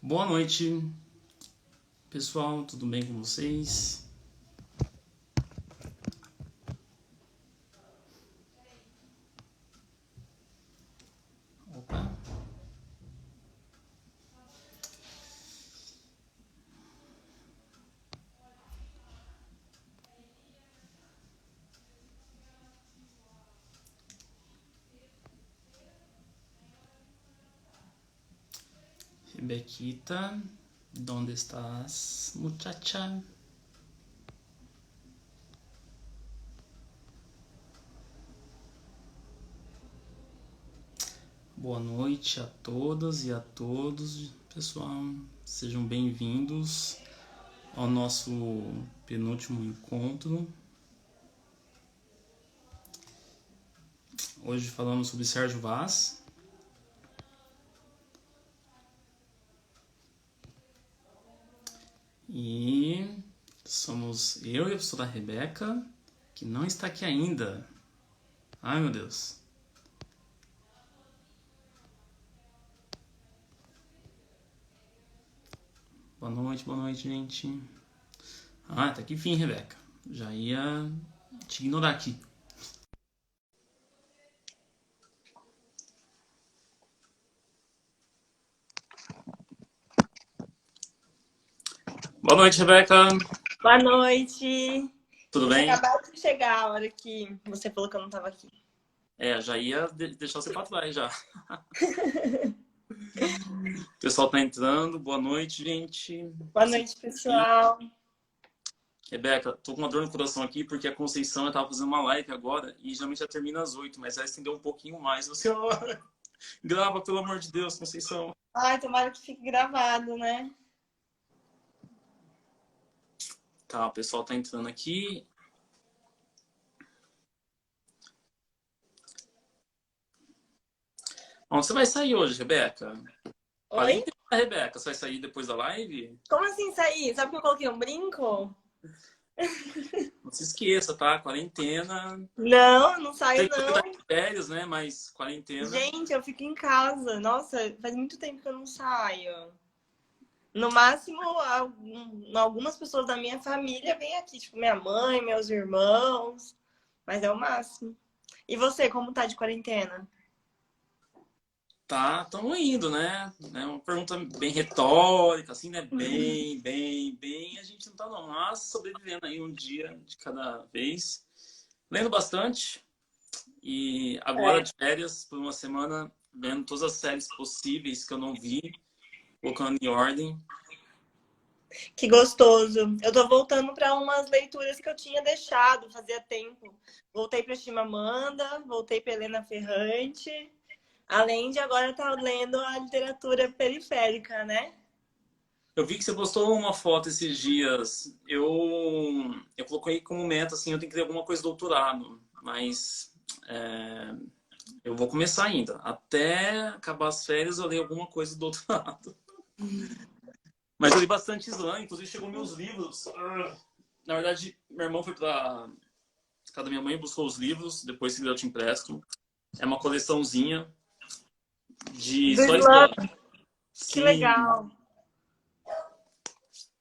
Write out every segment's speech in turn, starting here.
Boa noite, pessoal, tudo bem com vocês? Opa. Rebequita, ¿dónde estás, muchacha? Boa noite a todas e a todos, pessoal. Sejam bem-vindos ao nosso penúltimo encontro. Hoje falamos sobre Sérgio Vaz. E somos eu e a professora Rebeca, que não está aqui ainda. Ai, meu Deus. Boa noite, gente. Ah, tá que fim, Rebeca. Já ia te ignorar aqui. Boa noite, Rebeca. Boa noite. Tudo bem? Acabado de chegar a hora que você falou que eu não estava aqui. Já ia deixar você pra trás já. O pessoal tá entrando. Boa noite, gente. Boa noite, pessoal. Rebeca, tô com uma dor no coração aqui porque a Conceição eu tava fazendo uma live agora e geralmente já termina às 8, mas ela estendeu um pouquinho mais. Você, grava, pelo amor de Deus, Conceição. Ai, tomara que fique gravado, né? Tá, o pessoal tá entrando aqui. Onde você vai sair hoje, Rebeca? Oi? Rebeca, você vai sair depois da live? Como assim sair? Sabe que eu coloquei um brinco? Não se esqueça, tá? Quarentena. Não saio Sei que você tá não. de férias, né? Mas quarentena. Gente, eu fico em casa. Nossa, faz muito tempo que eu não saio. No máximo, algumas pessoas da minha família vêm aqui, tipo minha mãe, meus irmãos. Mas é o máximo. E você, como tá de quarentena? Tá, estamos indo, né? É uma pergunta bem retórica, assim, né? Bem, a gente não tá não, mas sobrevivendo aí um dia de cada vez. Lendo bastante e agora de férias por uma semana, vendo todas as séries possíveis que eu não vi, colocando em ordem. Que gostoso. Eu tô voltando para umas leituras que eu tinha deixado, fazia tempo. Voltei para Chimamanda, voltei para Helena Ferrante, além de agora estar lendo a literatura periférica, né? Eu vi que você postou uma foto esses dias. Eu coloquei como meta, assim, eu tenho que ler alguma coisa do doutorado, mas eu vou começar ainda. Até acabar as férias eu leio alguma coisa do doutorado. Mas eu li bastante slam, inclusive chegou meus livros. Na verdade, meu irmão foi pra casa da minha mãe, buscou os livros, depois se eu te empresto. É uma coleçãozinha de Do só slam. slam. Que Sim, legal.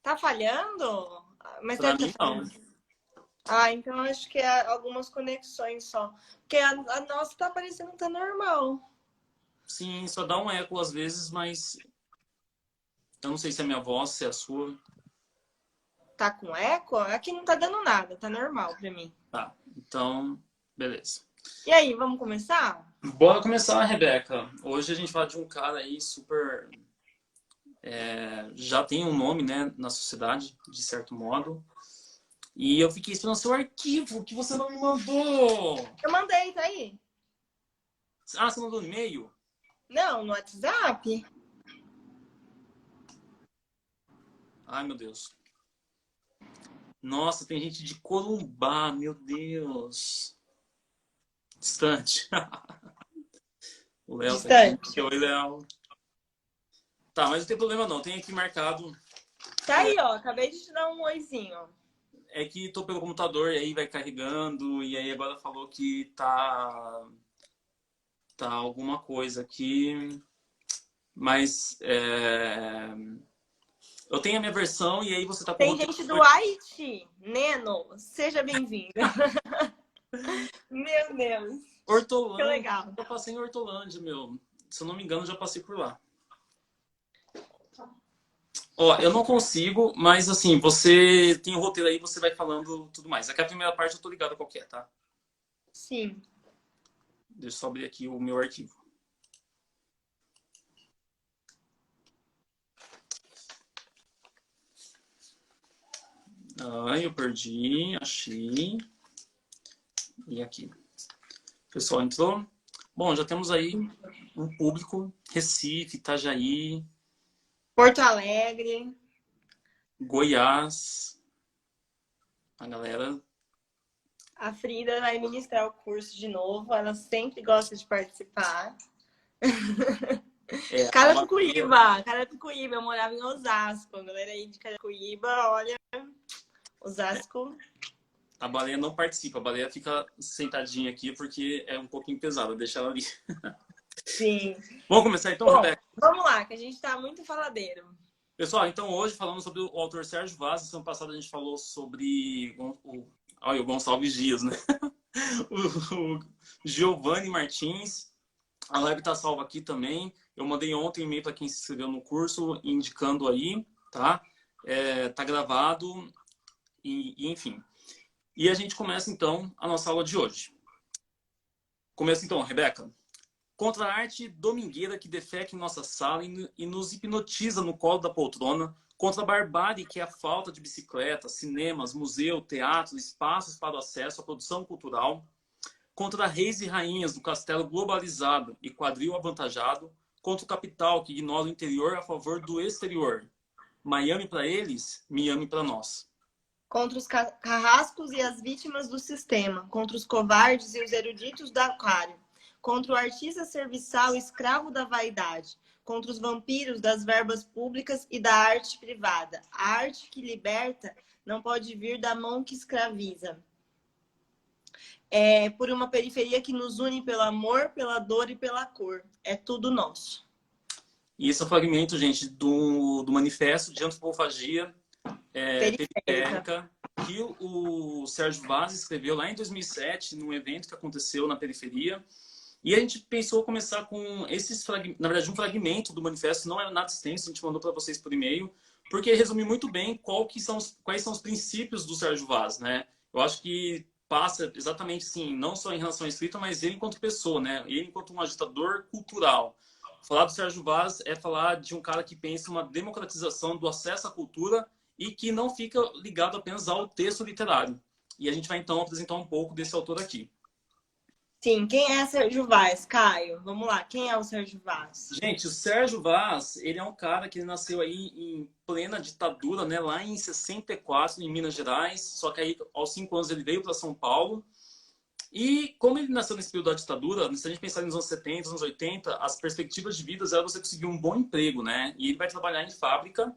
Tá falhando? Mas pra deve mim estar não. falhando. Ah, então acho que é algumas conexões só. Porque a nossa tá parecendo que tá normal. Sim, só dá um eco às vezes, mas eu não sei se é a minha voz, se é a sua. Tá com eco? Aqui não tá dando nada, tá normal pra mim. Tá, então, beleza. E aí, vamos começar? Bora começar, Rebeca. Hoje a gente fala de um cara aí super... já tem um nome, né, na sociedade, de certo modo. E eu fiquei esperando seu arquivo, que você não me mandou. Eu mandei, tá aí? Ah, você mandou no e-mail? Não, no WhatsApp? Ai, meu Deus. Nossa, tem gente de Corumbá, meu Deus. Distante. O Léo tá aqui. Distante. Oi, Léo. Tá, mas não tem problema não. Tem aqui marcado. Tá aí, ó. Acabei de te dar um oizinho. É que tô pelo computador e aí vai carregando. E aí agora falou que tá alguma coisa aqui. Mas eu tenho a minha versão e aí você tá com o Tem roteiro. gente do Haiti. Neno, seja bem-vindo. Meu Deus. Que Hortolândia. legal. Eu passei em Hortolândia, meu. Se eu não me engano, já passei por lá. Ó, eu não consigo, mas assim, você tem o roteiro aí, você vai falando tudo mais. Aqui a primeira parte eu tô ligado qual que é, tá? Sim. Deixa eu só abrir aqui o meu arquivo. Ah, eu perdi, achei. E aqui. O pessoal entrou. Bom, já temos aí um público. Recife, Itajaí, Porto Alegre. Goiás. A galera. A Frida vai ministrar o curso de novo. Ela sempre gosta de participar. Carapicuíba. Carapicuíba. Eu morava em Osasco. A galera aí de Carapicuíba, olha... Osasco. A Baleia não participa. A Baleia fica sentadinha aqui porque é um pouquinho pesada. Deixa ela ali. Sim. Vamos começar então, Bom, Rebeca? vamos lá, que a gente tá muito faladeiro. Pessoal, então hoje falamos sobre o autor Sérgio Vaz. Semana passada a gente falou sobre o Gonçalves Dias, né? o Giovanni Martins. A live tá salva aqui também. Eu mandei ontem um e-mail para quem se inscreveu no curso, indicando aí, tá? Tá gravado e enfim. E a gente começa então a nossa aula de hoje. Começa então, Rebeca. Contra a arte domingueira que defeca em nossa sala e nos hipnotiza no colo da poltrona, contra a barbárie que é a falta de bicicletas, cinemas, museu, teatro, espaços para o acesso à produção cultural, contra reis e rainhas do castelo globalizado e quadril avantajado, contra o capital que ignora o interior a favor do exterior. Miami para eles, Miami para nós. Contra os carrascos e as vítimas do sistema, contra os covardes e os eruditos do aquário, contra o artista serviçal escravo da vaidade, contra os vampiros das verbas públicas e da arte privada. A arte que liberta não pode vir da mão que escraviza. Por uma periferia que nos une pelo amor, pela dor e pela cor. É tudo nosso. E esse é o fragmento, gente, do Manifesto de Antropofagia Periférica, que o Sérgio Vaz escreveu lá em 2007, num evento que aconteceu na periferia. E a gente pensou começar com esses fragmentos, na verdade, um fragmento do manifesto, não é nada extenso, a gente mandou para vocês por e-mail, porque resume muito bem quais são os princípios do Sérgio Vaz, né? Eu acho que passa exatamente, sim, não só em relação à escrita, mas ele enquanto pessoa, né? Ele enquanto um agitador cultural. Falar do Sérgio Vaz é falar de um cara que pensa uma democratização do acesso à cultura e que não fica ligado apenas ao texto literário. E a gente vai, então, apresentar um pouco desse autor aqui. Sim, quem é Sérgio Vaz? Caio, vamos lá, quem é o Sérgio Vaz? Gente, o Sérgio Vaz, ele é um cara que nasceu aí em plena ditadura, né? Lá em 64, em Minas Gerais. Só que aí, aos 5 anos, ele veio para São Paulo. E como ele nasceu nesse período da ditadura, se a gente pensar nos anos 70, anos 80, as perspectivas de vida era você conseguir um bom emprego, né? E ele vai trabalhar em fábrica.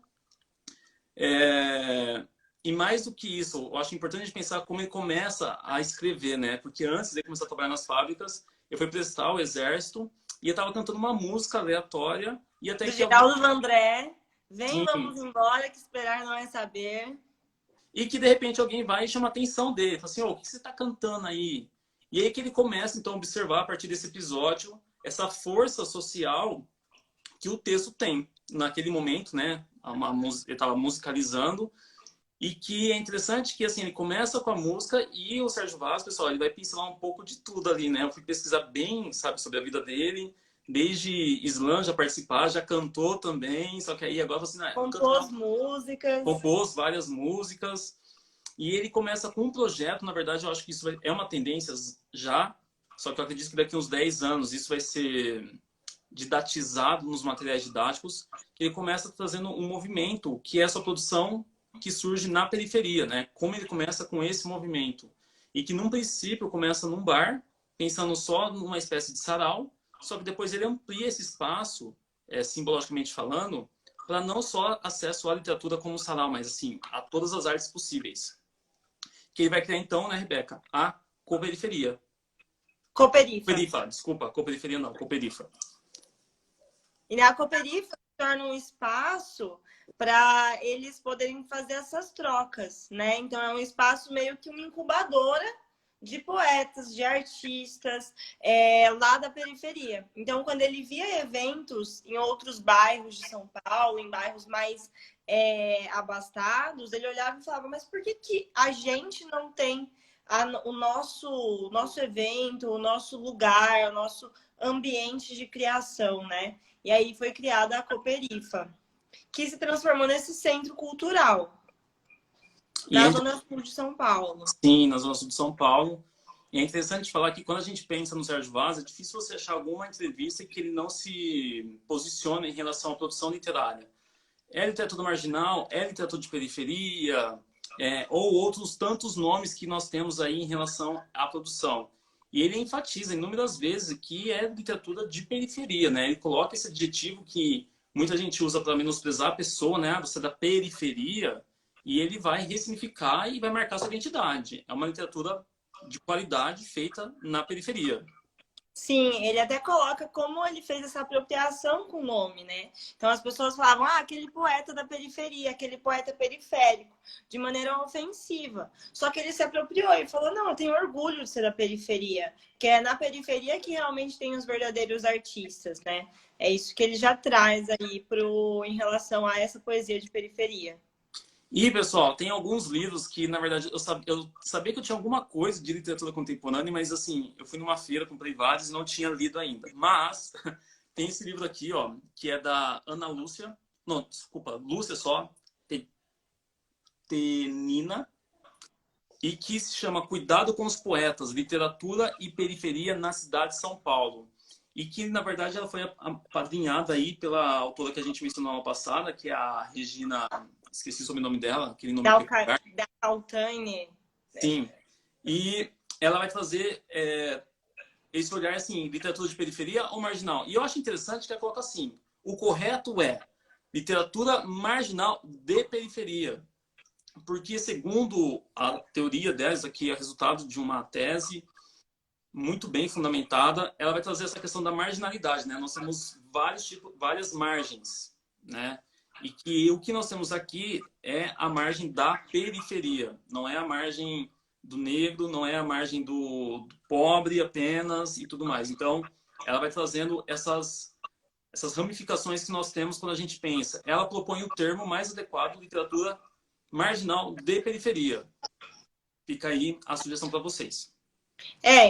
E mais do que isso, eu acho importante a gente pensar como ele começa a escrever, né? Porque antes de começar a trabalhar nas fábricas, eu fui prestar o exército e eu estava cantando uma música aleatória e até do que Geraldo Vandré, vem, Sim. vamos embora, que esperar não é saber. E que de repente alguém vai e chama a atenção dele, fala assim, o que você está cantando aí? E aí que ele começa então a observar a partir desse episódio essa força social que o texto tem naquele momento, né? Ele estava musicalizando. E que é interessante que, assim, ele começa com a música e o Sérgio Vaz, pessoal, ele vai pincelar um pouco de tudo ali, né? Eu fui pesquisar bem, sabe, sobre a vida dele. Desde Islã já participar, já cantou também, só que aí agora, assim, compôs músicas. Compôs várias músicas. E ele começa com um projeto, na verdade, eu acho que isso é uma tendência já, só que eu acredito que daqui a uns 10 anos isso vai ser didatizado nos materiais didáticos, que ele começa trazendo um movimento que é a sua produção que surge na periferia, né? Como ele começa com esse movimento. E que, num princípio, começa num bar, pensando só numa espécie de sarau, só que depois ele amplia esse espaço, simbologicamente falando, para não só acesso à literatura como sarau, mas, assim, a todas as artes possíveis. Que ele vai criar, então, né, Rebeca? A coperiferia. Coperifa. Coperifa, desculpa, coperiferia não, coperifa. E na Cooperifa torna um espaço para eles poderem fazer essas trocas, né? Então é um espaço meio que uma incubadora de poetas, de artistas lá da periferia. Então, quando ele via eventos em outros bairros de São Paulo, em bairros mais abastados, ele olhava e falava, mas por que, que a gente não tem o nosso evento, o nosso lugar, o nosso ambiente de criação, né? E aí foi criada a Cooperifa, que se transformou nesse centro cultural E da é, Zona Sul de São Paulo. sim, na Zona Sul de São Paulo. E é interessante falar que quando a gente pensa no Sérgio Vaz, é difícil você achar alguma entrevista que ele não se posicione em relação à produção literária. É literatura marginal, é literatura de periferia, ou outros tantos nomes que nós temos aí em relação à produção. E ele enfatiza inúmeras vezes que é literatura de periferia, né? Ele coloca esse adjetivo que muita gente usa para menosprezar a pessoa, né? Ah, você é da periferia, e ele vai ressignificar e vai marcar sua identidade. É uma literatura de qualidade feita na periferia. Sim, ele até coloca como ele fez essa apropriação com o nome, né? Então as pessoas falavam, aquele poeta da periferia, aquele poeta periférico, de maneira ofensiva. Só que ele se apropriou e falou, não, eu tenho orgulho de ser da periferia, que é na periferia que realmente tem os verdadeiros artistas, né? É isso que ele já traz aí em relação a essa poesia de periferia. E, pessoal, tem alguns livros que, na verdade, eu sabia que eu tinha alguma coisa de literatura contemporânea, mas, assim, eu fui numa feira, comprei vários e não tinha lido ainda. Mas tem esse livro aqui, ó, que é da Ana Lúcia, não, desculpa, Lúcia só, Tenina, e que se chama Cuidado com os Poetas, Literatura e Periferia na Cidade de São Paulo. E que, na verdade, ela foi apadrinhada aí pela autora que a gente mencionou na passada, que é a Regina, esqueci o sobrenome dela, aquele nome peculiar. Da Caltane. Sim. E ela vai trazer esse olhar, assim, literatura de periferia ou marginal. E eu acho interessante que ela coloca assim, o correto é literatura marginal de periferia. Porque, segundo a teoria delas, aqui é resultado de uma tese muito bem fundamentada, ela vai trazer essa questão da marginalidade, né? Nós temos vários tipos, várias margens, né? E que o que nós temos aqui é a margem da periferia, não é a margem do negro, não é a margem do pobre apenas e tudo mais. Então, ela vai trazendo essas ramificações que nós temos quando a gente pensa. Ela propõe o termo mais adequado, literatura marginal de periferia. Fica aí a sugestão para vocês.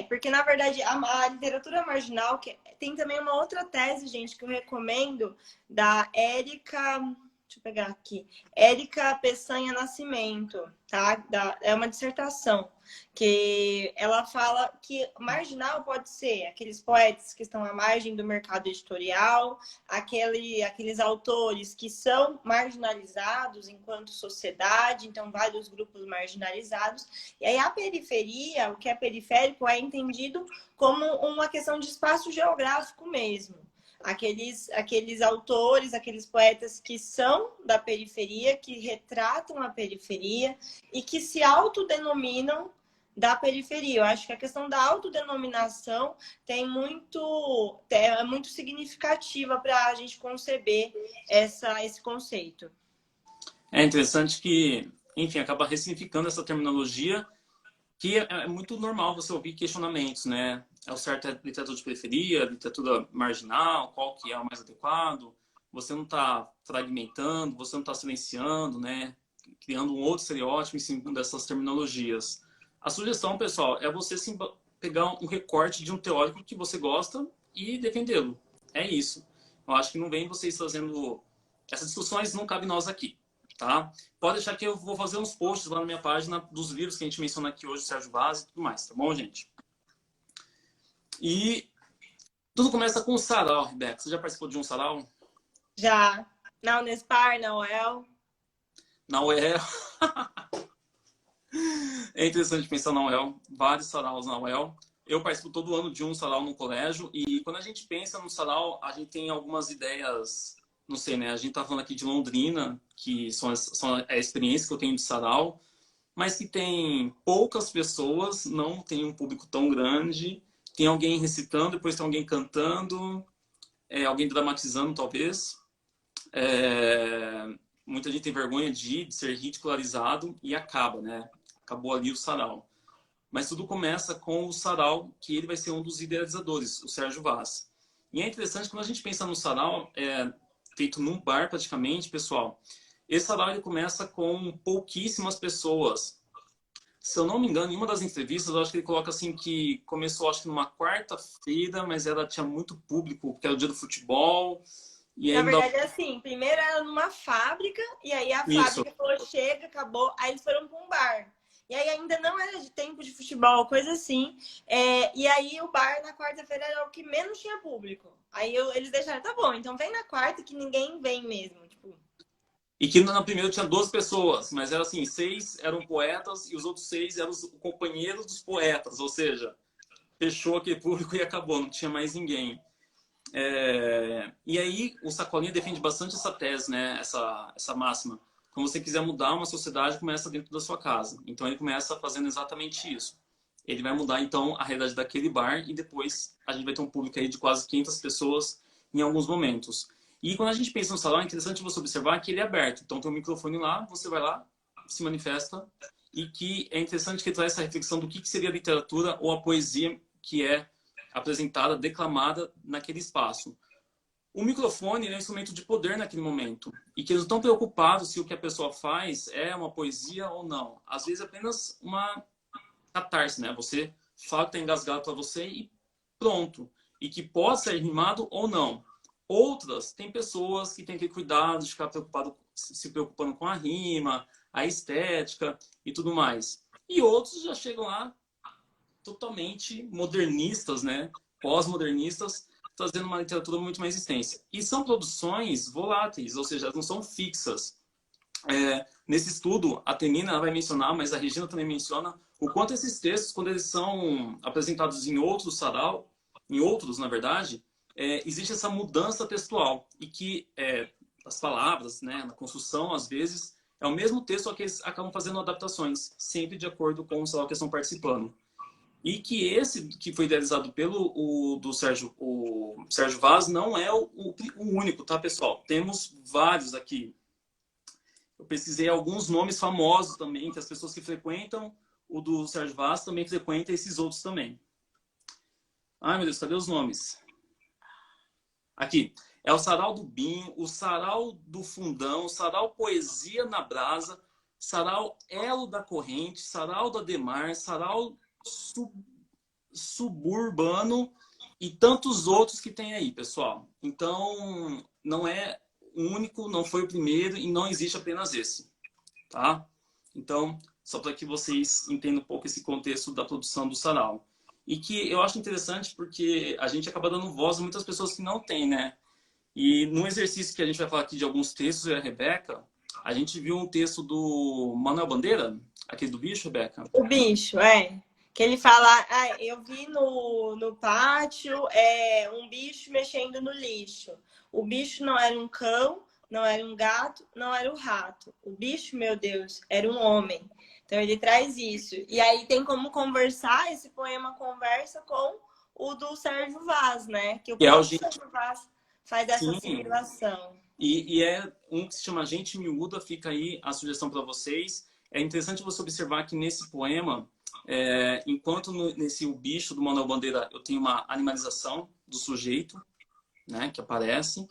Porque na verdade a literatura marginal tem também uma outra tese, gente, que eu recomendo, da Érica, deixa eu pegar aqui, Érica Peçanha Nascimento, tá? É uma dissertação que ela fala que marginal pode ser aqueles poetas que estão à margem do mercado editorial, aqueles autores que são marginalizados enquanto sociedade, então vários grupos marginalizados. E aí a periferia, o que é periférico, é entendido como uma questão de espaço geográfico mesmo. Aqueles autores, aqueles poetas que são da periferia, que retratam a periferia e que se autodenominam da periferia. Eu acho que a questão da autodenominação é muito significativa para a gente conceber esse conceito. É interessante que, enfim, acaba ressignificando essa terminologia, que é muito normal você ouvir questionamentos, né? É o certo é literatura de periferia, literatura marginal, qual que é o mais adequado? Você não está fragmentando, você não está silenciando, né? Criando um outro estereótipo em cima dessas terminologias. A sugestão, pessoal, é você pegar um recorte de um teórico que você gosta e defendê-lo. É isso. Eu acho que não vem vocês fazendo... Essas discussões não cabem nós aqui, tá? Pode deixar que eu vou fazer uns posts lá na minha página dos livros que a gente menciona aqui hoje, Sérgio Vaz e tudo mais, tá bom, gente? E tudo começa com um sarau, Rebeca. Você já participou de um sarau? Já. Na Unespar, na UEL. Na UEL. É interessante pensar na UEL. Vários saraus na UEL. Eu participo todo ano de um sarau no colégio. E quando a gente pensa no sarau, a gente tem algumas ideias... Não sei, né? A gente tá falando aqui de Londrina, que são a experiência que eu tenho de sarau, mas que tem poucas pessoas, não tem um público tão grande, tem alguém recitando, depois tem alguém cantando, alguém dramatizando, talvez. Muita gente tem vergonha de ser ridicularizado e acaba, né? Acabou ali o sarau. Mas tudo começa com o sarau, que ele vai ser um dos idealizadores, o Sérgio Vaz. E é interessante, quando a gente pensa no sarau, feito num bar praticamente, pessoal, esse sarau ele começa com pouquíssimas pessoas. Se eu não me engano, em uma das entrevistas, eu acho que ele coloca assim que começou, acho que numa quarta-feira, mas ela tinha muito público, porque era o dia do futebol. E Na aí não dava... verdade, é assim, primeiro era numa fábrica, e aí a Isso. fábrica falou, chega, acabou, aí eles foram para um bar. E aí ainda não era de tempo de futebol, coisa assim. E aí o bar na quarta-feira era o que menos tinha público. Aí eles deixaram, tá bom, então vem na quarta que ninguém vem mesmo. Tipo, E que na primeira tinha 12 pessoas, mas era assim, 6 eram poetas e os outros 6 eram os companheiros dos poetas, ou seja, fechou aquele público e acabou, não tinha mais ninguém. E aí o Sacolinha defende bastante essa tese, né? Essa máxima. Quando você quiser mudar uma sociedade, começa dentro da sua casa. Então ele começa fazendo exatamente isso. Ele vai mudar então a realidade daquele bar e depois a gente vai ter um público aí de quase 500 pessoas em alguns momentos. E quando a gente pensa no salão, é interessante você observar que ele é aberto. Então tem um microfone lá, você vai lá, se manifesta, e que é interessante que ele traz essa reflexão do que seria a literatura ou a poesia que é apresentada, declamada naquele espaço. O microfone é um instrumento de poder naquele momento. E que eles não estão preocupados se o que a pessoa faz é uma poesia ou não. Às vezes é apenas uma catarse, né? Você fala que está engasgado para você e pronto. E que pode ser rimado ou não. Outras, tem pessoas que têm aquele cuidado de ficar se preocupando com a rima, a estética e tudo mais. E outros já chegam lá totalmente modernistas, né? Pós-modernistas, trazendo uma literatura muito mais extensa. E são produções voláteis, ou seja, não são fixas. Nesse estudo, a Tenina vai mencionar, mas a Regina também menciona, o quanto esses textos, quando eles são apresentados em outros sarau, em outros, na verdade, existe essa mudança textual. E que as palavras, né, na construção, às vezes, é o mesmo texto, só que eles acabam fazendo adaptações, sempre de acordo com o sarau que estão participando. E que esse que foi idealizado pelo o Sérgio Vaz não é o único, tá, pessoal? Temos vários aqui. Eu pesquisei alguns nomes famosos também, que as pessoas que frequentam o do Sérgio Vaz também frequentam esses outros também. Ai, meu Deus, cadê os nomes? Aqui. É o Sarau do Binho, o Sarau do Fundão, o Sarau Poesia na Brasa, Sarau Elo da Corrente, Sarau do Ademar, Sarau Suburbano e tantos outros que tem aí, pessoal. Então, não é único, não foi o primeiro e não existe apenas esse, tá? Então, só para que vocês entendam um pouco esse contexto da produção do sarau. E que eu acho interessante porque a gente acaba dando voz a muitas pessoas que não têm, né? E no exercício que a gente vai falar aqui de alguns textos, eu e a Rebeca, a gente viu um texto do Manuel Bandeira, aquele do bicho, Rebeca. o bicho, que ele fala, eu vi no pátio um bicho mexendo no lixo. O bicho não era um cão, não era um gato, não era um rato. O bicho, meu Deus, era um homem. Então ele traz isso. E aí tem como conversar, esse poema conversa com o do Sérgio Vaz, né? Que o Que é o próprio gente. Sérgio Vaz faz essa Sim. assimilação. E é um que se chama Gente Miúda, fica aí a sugestão para vocês. É interessante você observar que nesse poema, enquanto nesse O Bicho do Manuel Bandeira eu tenho uma animalização do sujeito, né, que aparece,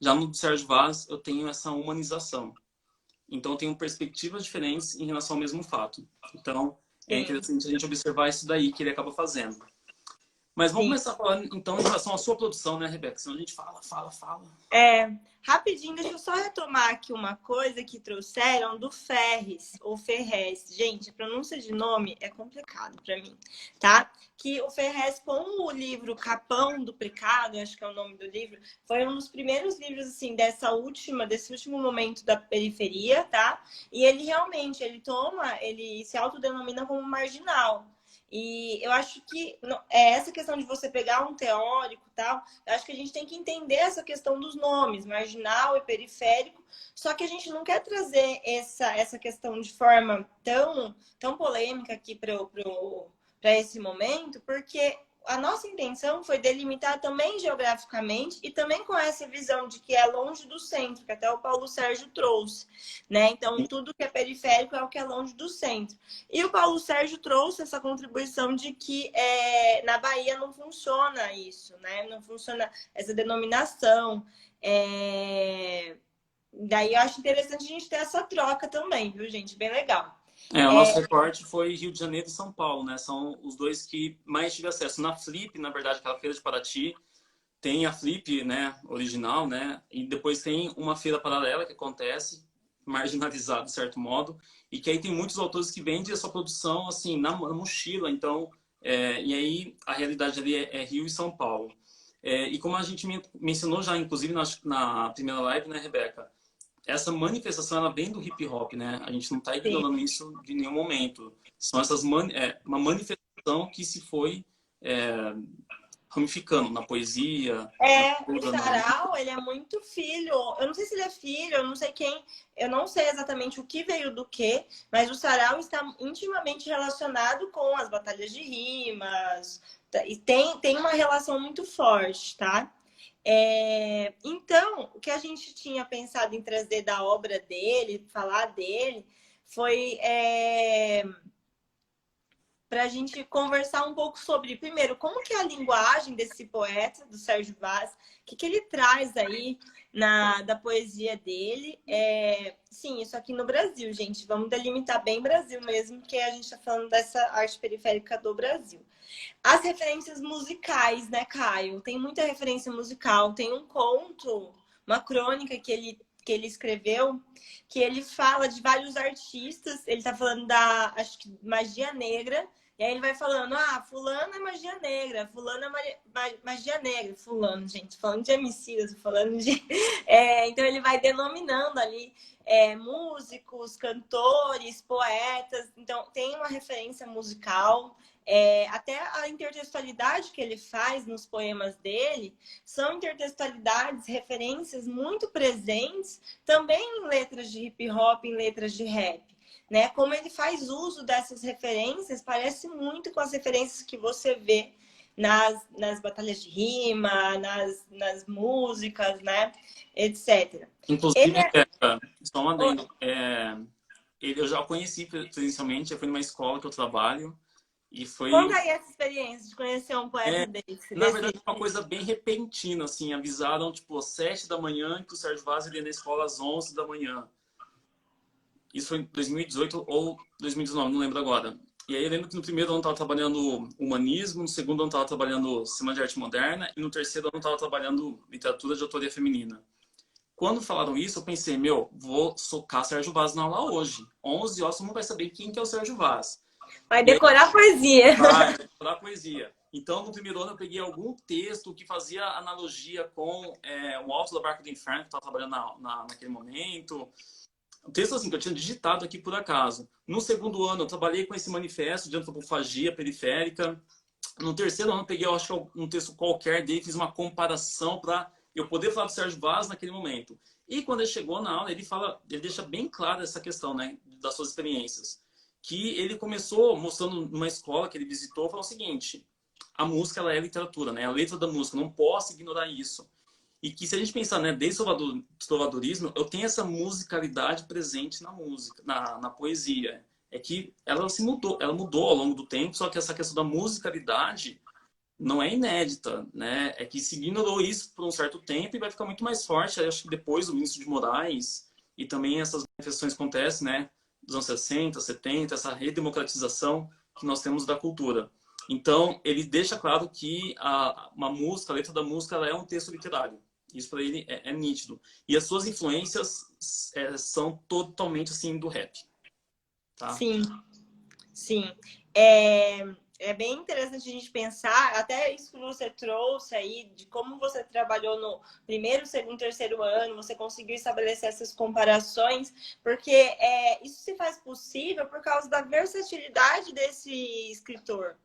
já no do Sérgio Vaz eu tenho essa humanização. Então eu tenho perspectivas diferentes em relação ao mesmo fato. Então é Sim, interessante a gente observar isso daí que ele acaba fazendo. Mas vamos sim. começar a falar então em relação à sua produção, né, Rebeca? Senão a gente fala. Rapidinho, deixa eu só retomar aqui uma coisa que trouxeram do Ferres, ou Ferrez. Gente, a pronúncia de nome é complicado para mim, tá? Que o Ferrez, com o livro Capão do Pecado, acho que é o nome do livro, foi um dos primeiros livros, assim, desse último momento da periferia, tá? E ele realmente, ele se autodenomina como marginal. E eu acho que essa questão de você pegar um teórico e tal, eu acho que a gente tem que entender essa questão dos nomes, marginal e periférico, só que a gente não quer trazer essa questão de forma tão polêmica aqui para esse momento, porque a nossa intenção foi delimitar também geograficamente e também com essa visão de que é longe do centro, que até o Paulo Sérgio trouxe, né? Então, tudo que é periférico é o que é longe do centro. E o Paulo Sérgio trouxe essa contribuição de que na Bahia não funciona isso, né? Não funciona essa denominação. Daí eu acho interessante a gente ter essa troca também, viu, gente? Bem legal. O nosso recorte foi Rio de Janeiro e São Paulo, né? São os dois que mais tive acesso. Na Flip, na verdade, aquela feira de Paraty, tem a Flip, né, original, né? E depois tem uma feira paralela que acontece, marginalizada, de certo modo, e que aí tem muitos autores que vendem a sua produção, assim, na mochila. Então, e aí a realidade ali é Rio e São Paulo. E como a gente mencionou já, inclusive, na primeira live, né, Rebeca? Essa manifestação, ela vem do hip hop, né? A gente não está ignorando isso de nenhum momento. São uma manifestação que se foi ramificando na poesia, O Sarau, ele é muito filho. Eu não sei se ele é filho, eu não sei quem, eu não sei exatamente o que veio do que, mas o Sarau está intimamente relacionado com as batalhas de rimas, e tem uma relação muito forte, tá? Então, o que a gente tinha pensado em trazer da obra dele, falar dele, foi para a gente conversar um pouco sobre, primeiro, como que é a linguagem desse poeta, do Sérgio Vaz, o que ele traz aí da poesia dele. Sim, isso aqui no Brasil, gente. Vamos delimitar bem Brasil mesmo, porque a gente está falando dessa arte periférica do Brasil. As referências musicais, né, Caio? Tem muita referência musical. Tem um conto, uma crônica que ele escreveu, que ele fala de vários artistas. Ele tá falando acho que, magia negra. E aí ele vai falando, fulano é magia negra, fulano é magia negra. Fulano, gente, falando de Emicida, falando de... então ele vai denominando ali músicos, cantores, poetas. Então tem uma referência musical. Até a intertextualidade que ele faz nos poemas dele são intertextualidades, referências muito presentes também em letras de hip hop, em letras de rap, né? Como ele faz uso dessas referências parece muito com as referências que você vê nas batalhas de rima, nas músicas, né? Etc. Inclusive, só um adendo, eu já o conheci presencialmente, eu fui numa escola que eu trabalho. E foi... Conta aí essa experiência de conhecer um poeta desse. Na verdade, uma coisa bem repentina, assim. Avisaram, tipo, às 7 da manhã que o Sérgio Vaz ia na escola às 11 da manhã. Isso foi em 2018 ou 2019, não lembro agora. E aí eu lembro que no primeiro ano eu estava trabalhando humanismo, no segundo ano eu estava trabalhando Semana de Arte Moderna e no terceiro ano eu estava trabalhando literatura de autoria feminina. Quando falaram isso, eu pensei, vou socar Sérgio Vaz na aula hoje. 11 horas, todo mundo vai saber quem que é o Sérgio Vaz. Vai decorar poesia. Vai decorar poesia. Então, no primeiro ano, eu peguei algum texto que fazia analogia com o Alto da Barca do Inferno, que eu estava trabalhando naquele momento. Um texto assim, que eu tinha digitado aqui por acaso. No segundo ano, eu trabalhei com esse manifesto de antropofagia periférica. No terceiro ano, eu peguei, eu acho, um texto qualquer dele, fiz uma comparação para eu poder falar do Sérgio Vaz naquele momento. E quando ele chegou na aula, ele deixa bem clara essa questão, né, das suas experiências. Que ele começou mostrando numa escola que ele visitou, falou o seguinte: a música, ela é literatura, né? A letra da música, não posso ignorar isso. E que se a gente pensar, né, desde o trovadorismo, eu tenho essa musicalidade presente na música, na poesia. É que ela mudou ao longo do tempo, só que essa questão da musicalidade não é inédita, né? É que se ignorou isso por um certo tempo e vai ficar muito mais forte. Eu acho que depois o Vinícius de Moraes e também essas manifestações acontecem, né? Dos anos 60, 70, essa redemocratização que nós temos da cultura. Então, ele deixa claro que uma música, a letra da música, ela é um texto literário. Isso para ele é nítido. E as suas influências são totalmente assim do rap. Tá? Sim, sim. É bem interessante a gente pensar, até isso que você trouxe aí, de como você trabalhou no primeiro, segundo, terceiro ano, você conseguiu estabelecer essas comparações, porque isso se faz possível por causa da versatilidade desse escritor.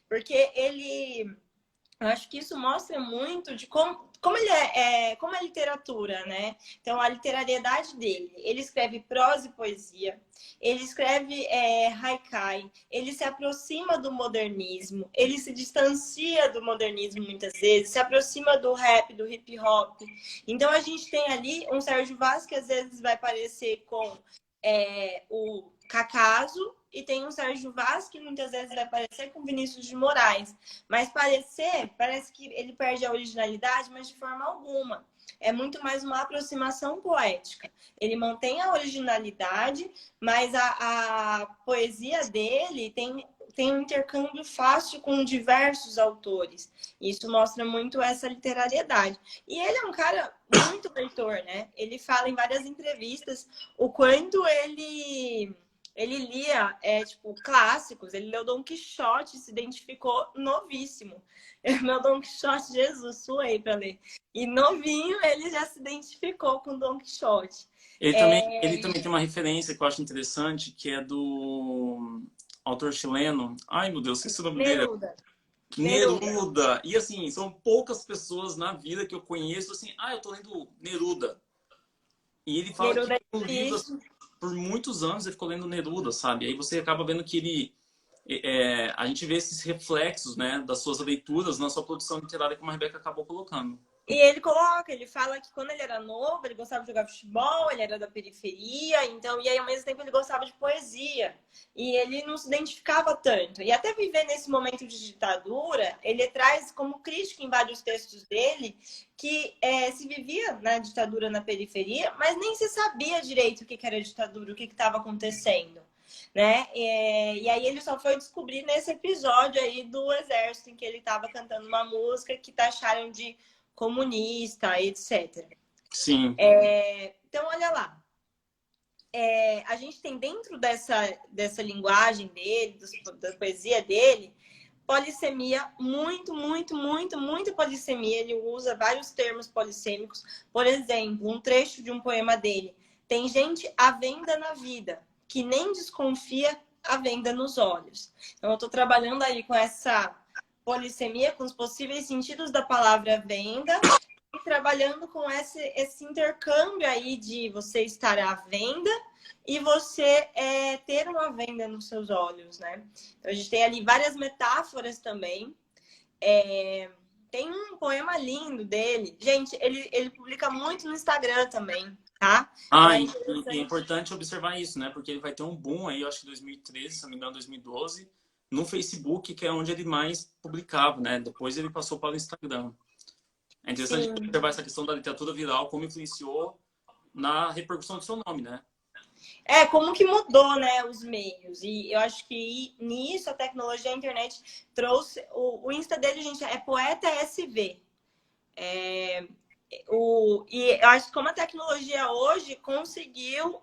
Porque ele Eu acho que isso mostra muito de como ele como é literatura, né? Então, a literariedade dele. Ele escreve prosa e poesia, ele escreve haikai, ele se aproxima do modernismo, ele se distancia do modernismo muitas vezes, se aproxima do rap, do hip hop. Então, a gente tem ali um Sérgio Vaz que às vezes vai parecer com o Cacaso, e tem um Sérgio Vaz que muitas vezes vai parecer com Vinícius de Moraes. Mas parece que ele perde a originalidade, mas de forma alguma. É muito mais uma aproximação poética. Ele mantém a originalidade, mas a poesia dele tem um intercâmbio fácil com diversos autores. Isso mostra muito essa literariedade. E ele é um cara muito leitor, né? Ele fala em várias entrevistas o quanto ele lia, tipo, clássicos. Ele leu Dom Quixote, se identificou novíssimo. Meu Dom Quixote, Jesus, suei para ler. E novinho, ele já se identificou com Dom Quixote. Ele também tem uma referência que eu acho interessante, que é do autor chileno. Ai, meu Deus, esqueci o nome dele. Neruda. Neruda. E assim, são poucas pessoas na vida que eu conheço assim, eu tô lendo Neruda. E ele fala que Neruda um é livro, isso. por muitos anos, ele ficou lendo Neruda, sabe? Aí você acaba vendo que ele... a gente vê esses reflexos, né, das suas leituras na sua produção literária, como a Rebeca acabou colocando. E ele fala que quando ele era novo, ele gostava de jogar futebol, ele era da periferia, então, e aí ao mesmo tempo ele gostava de poesia. E ele não se identificava tanto. E até viver nesse momento de ditadura, ele traz como crítica em vários textos dele que se vivia na ditadura na periferia, mas nem se sabia direito o que era ditadura, o que estava acontecendo. Né? E aí ele só foi descobrir nesse episódio aí do Exército, em que ele estava cantando uma música que taxaram de comunista, etc. Sim. Então, olha lá. A gente tem dentro dessa linguagem dele, da poesia dele, polissemia, muita polissemia. Ele usa vários termos polissêmicos. Por exemplo, um trecho de um poema dele. Tem gente à venda na vida, que nem desconfia à venda nos olhos. Então, eu estou trabalhando aí com essa polissemia, com os possíveis sentidos da palavra venda, e trabalhando com esse intercâmbio aí de você estar à venda e você ter uma venda nos seus olhos, né? Então, a gente tem ali várias metáforas também. Tem um poema lindo dele. Gente, ele publica muito no Instagram também, tá? Então, E é importante observar isso, né? Porque ele vai ter um boom aí, eu acho que 2013, se não me engano, 2012, no Facebook, que é onde ele mais publicava, né? Depois ele passou para o Instagram. É interessante observar essa questão da literatura viral, como influenciou na repercussão do seu nome, né? Como que mudou, né, os meios. E eu acho que nisso a tecnologia, a internet trouxe... O Insta dele, gente, é Poeta SV. E eu acho que como a tecnologia hoje conseguiu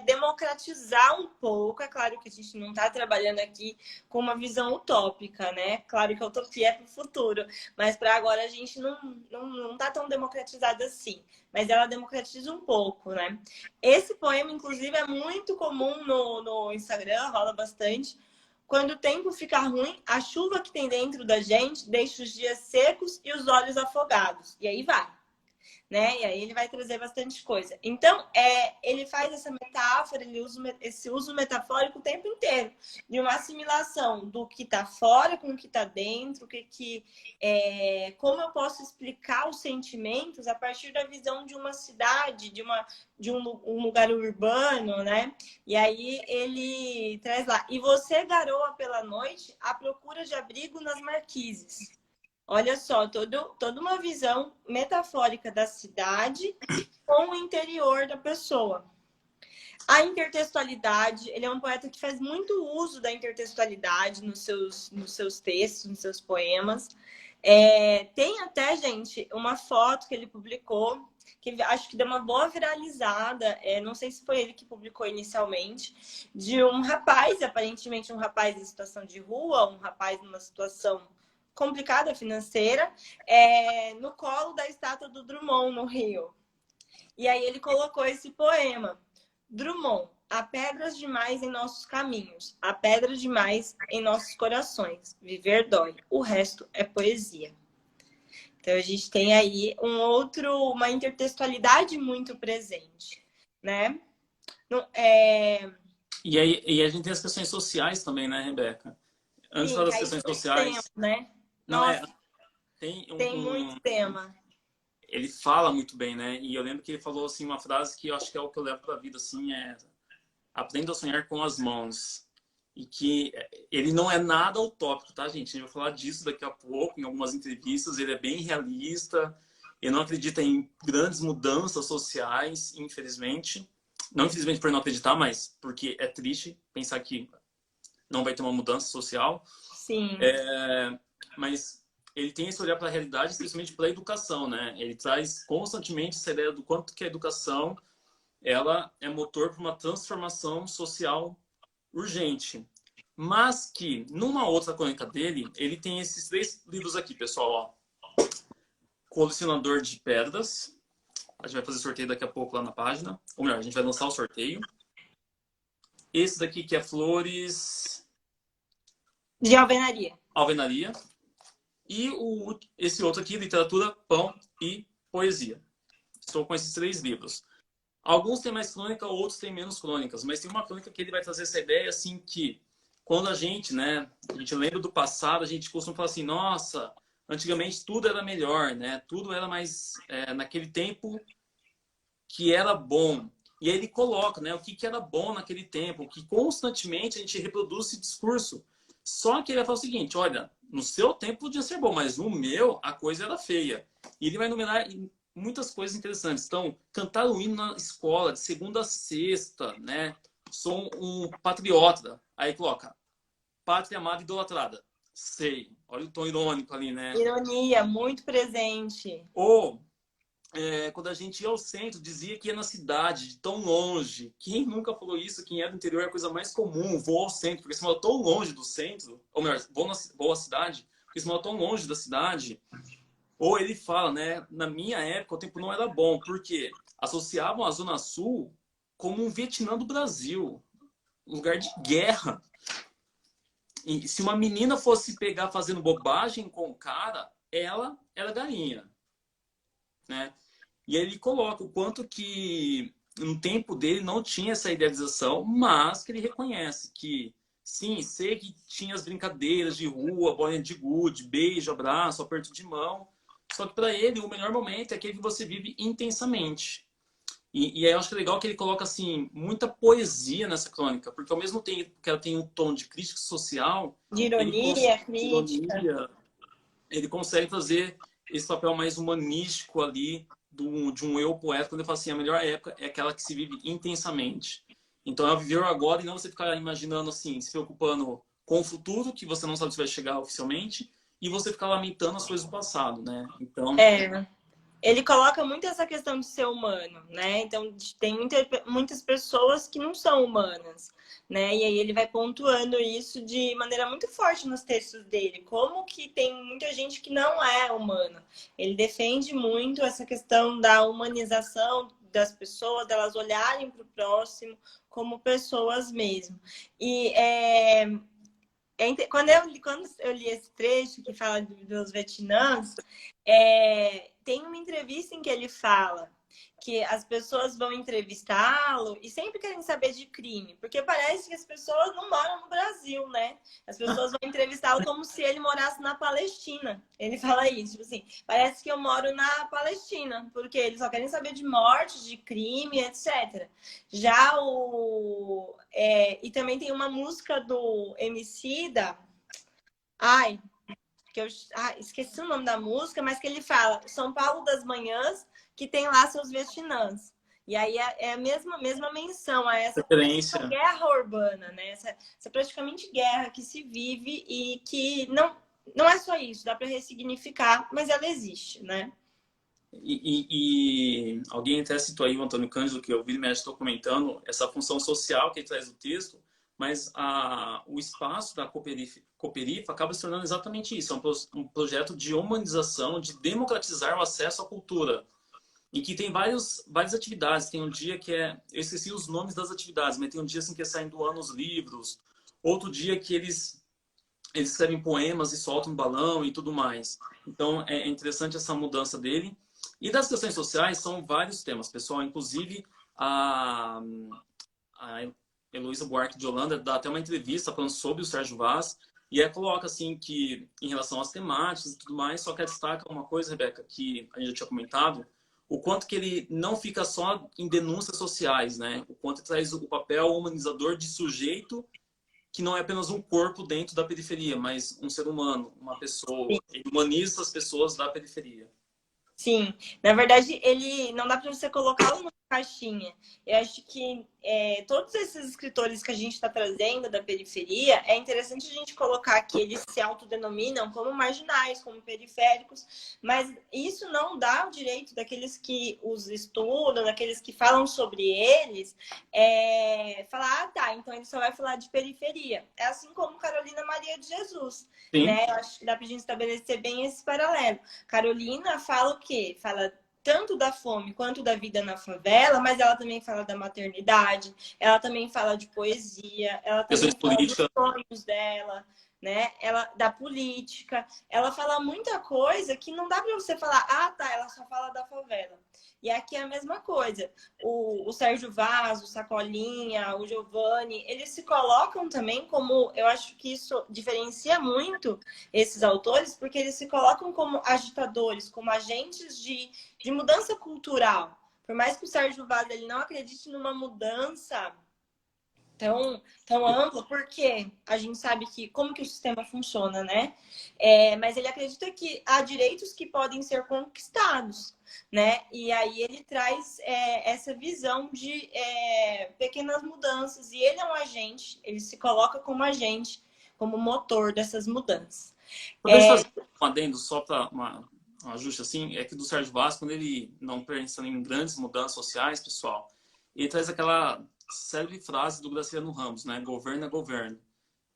democratizar um pouco, é claro que a gente não está trabalhando aqui com uma visão utópica, né? Claro que a utopia é para o futuro, mas para agora a gente não está tão democratizada assim, mas ela democratiza um pouco, né? Esse poema, inclusive, é muito comum no Instagram, rola bastante. Quando o tempo fica ruim, a chuva que tem dentro da gente deixa os dias secos e os olhos afogados. E aí vai. Né? E aí ele vai trazer bastante coisa. Então, ele faz essa metáfora, ele usa esse uso metafórico o tempo inteiro, de uma assimilação do que está fora com o que está dentro, como eu posso explicar os sentimentos a partir da visão de uma cidade, de um lugar urbano, né? E aí ele traz lá. E você garoa pela noite à procura de abrigo nas marquises. Olha só, toda uma visão metafórica da cidade com o interior da pessoa. A intertextualidade, ele é um poeta que faz muito uso da intertextualidade nos seus textos, nos seus poemas. Tem até, gente, uma foto que ele publicou, que acho que deu uma boa viralizada, não sei se foi ele que publicou inicialmente, de um rapaz, aparentemente um rapaz em situação de rua, um rapaz numa situação complicada financeira, no colo da estátua do Drummond, no Rio. E aí ele colocou esse poema. Drummond, há pedras demais em nossos caminhos, há pedras demais em nossos corações. Viver dói, o resto é poesia. Então, a gente tem aí uma intertextualidade muito presente, né? E a gente tem as questões sociais também, né, Rebeca? Antes de Sim, falar que das aí questões tem muito tema, sociais, né? não é, Nossa, tem tem muito tema. ele fala muito bem, né? E eu lembro que ele falou assim uma frase que eu acho que é o que eu levo para a vida, assim, aprenda a sonhar com as mãos. E que ele não é nada utópico, tá, gente? A gente vai falar disso daqui a pouco, em algumas entrevistas. Ele é bem realista. Ele não acredita em grandes mudanças sociais, infelizmente. Não infelizmente por não acreditar, mas porque é triste pensar que não vai ter uma mudança social. Sim. Mas ele tem esse olhar para a realidade, especialmente para a educação, né? Ele traz constantemente essa ideia do quanto que a educação ela é motor para uma transformação social urgente. Mas que, numa outra crônica dele, ele tem esses 3 livros aqui, pessoal. Ó. Colecionador de Pedras. A gente vai fazer sorteio daqui a pouco lá na página. Ou melhor, a gente vai lançar o sorteio. Esse daqui que é Flores... De alvenaria. Alvenaria. E esse outro aqui, Literatura, Pão e Poesia. Estou com esses 3 livros. Alguns têm mais crônica, outros têm menos crônicas, mas tem uma crônica que ele vai trazer essa ideia assim que quando a gente, né, a gente lembra do passado, a gente costuma falar assim, nossa, antigamente tudo era melhor, né? Tudo era mais naquele tempo que era bom. E aí ele coloca, né, o que era bom naquele tempo, que constantemente a gente reproduz esse discurso. Só que ele vai falar o seguinte, olha, no seu tempo podia ser bom, mas no meu a coisa era feia. E ele vai enumerar muitas coisas interessantes. Então, cantar o hino na escola, de segunda a sexta, né? Sou um patriota. Aí coloca, pátria amada idolatrada. Sei. Olha o tom irônico ali, né? Ironia, muito presente. Ou, quando a gente ia ao centro, dizia que ia na cidade, de tão longe. Quem nunca falou isso? Quem é do interior é a coisa mais comum. Vou ao centro, porque se mora tão longe do centro. Ou melhor, vou à cidade, porque se mora tão longe da cidade. Ou ele fala, né? Na minha época o tempo não era bom, porque associavam a Zona Sul como um Vietnã do Brasil, um lugar de guerra. E se uma menina fosse pegar fazendo bobagem com o cara, ela era galinha, né? E aí ele coloca o quanto que no tempo dele não tinha essa idealização, mas que ele reconhece que sim, sei que tinha as brincadeiras de rua, bolinha de gude, beijo, abraço, aperto de mão. Só que para ele, o melhor momento é aquele que você vive intensamente. E aí eu acho que é legal que ele coloca assim muita poesia nessa crônica, porque ao mesmo tempo que ela tem um tom de crítica social, De ele ironia, de crítica. ironia, ele consegue fazer esse papel mais humanístico ali de um eu poeta, quando ele fala assim, a melhor época é aquela que se vive intensamente. Então é viver o agora e não você ficar imaginando assim, se preocupando com o futuro, que você não sabe se vai chegar oficialmente, e você ficar lamentando as coisas do passado, né? Então, Ele coloca muito essa questão de ser humano, né? Então, tem muitas pessoas que não são humanas, né? E aí ele vai pontuando isso de maneira muito forte nos textos dele, como que tem muita gente que não é humana. Ele defende muito essa questão da humanização das pessoas, delas olharem para o próximo como pessoas mesmo. E quando eu li esse trecho que fala dos Vietnãs, tem uma entrevista em que ele fala que as pessoas vão entrevistá-lo e sempre querem saber de crime, porque parece que as pessoas não moram no Brasil, né? As pessoas vão entrevistá-lo como se ele morasse na Palestina. Ele fala isso, tipo assim, parece que eu moro na Palestina, porque eles só querem saber de morte, de crime, etc. Já e também tem uma música do Emicida, esqueci o nome da música, mas que ele fala São Paulo das Manhãs, que tem lá seus Vietnãs. E aí é a mesma menção a essa guerra urbana, né? Essa praticamente guerra que se vive e que não é só isso, dá para ressignificar, mas ela existe, né? E alguém até citou aí o Antônio Cândido, que eu vi me estou comentando, essa função social que ele traz no texto, mas o espaço da Cooperifa acaba se tornando exatamente isso, é um projeto de humanização, de democratizar o acesso à cultura, e que tem várias atividades. Tem um dia que eu esqueci os nomes das atividades, mas tem um dia assim que é saindo ano os livros, outro dia que eles eles escrevem poemas e soltam um balão e tudo mais. Então, é interessante essa mudança dele. E das questões sociais, são vários temas, pessoal. Inclusive, a Heloísa Buarque de Holanda dá até uma entrevista falando sobre o Sérgio Vaz. E ela coloca, assim, que em relação às temáticas e tudo mais, só que destaca uma coisa, Rebeca, que a gente já tinha comentado, o quanto que ele não fica só em denúncias sociais, né? O quanto ele traz o papel humanizador de sujeito que não é apenas um corpo dentro da periferia, mas um ser humano, uma pessoa. Ele humaniza as pessoas da periferia. Sim, na verdade, ele não dá para você colocá-lo numa caixinha. Eu acho que todos esses escritores que a gente está trazendo da periferia, é interessante a gente colocar que eles se autodenominam como marginais, como periféricos, mas isso não dá o direito daqueles que os estudam, daqueles que falam sobre eles, falar, ah, tá, então ele só vai falar de periferia. É assim como Carolina Maria de Jesus, Sim. né? Eu acho que dá para a gente estabelecer bem esse paralelo. Carolina fala o quê? Fala tanto da fome quanto da vida na favela, mas ela também fala da maternidade, ela também fala de poesia, ela também Questões fala dos políticas. sonhos dela, né? Ela da política, ela fala muita coisa que não dá para você falar, ah, tá, ela só fala da favela. E aqui é a mesma coisa. O Sérgio Vaz, o Sacolinha, o Giovanni, eles se colocam também como, eu acho que isso diferencia muito esses autores, porque eles se colocam como agitadores, como agentes de mudança cultural. Por mais que o Sérgio Vaz ele não acredite numa mudança tão ampla, porque a gente sabe que como que o sistema funciona, né? Mas ele acredita que há direitos que podem ser conquistados, né? E aí ele traz essa visão de pequenas mudanças, e ele é um agente, ele se coloca como agente, como motor dessas mudanças. Deixa eu fazer um adendo só para um ajuste assim, é que do Sérgio Vaz, quando ele não pensa em grandes mudanças sociais, pessoal, ele traz aquela célebre frase do Graciliano Ramos, né? Governo é governo.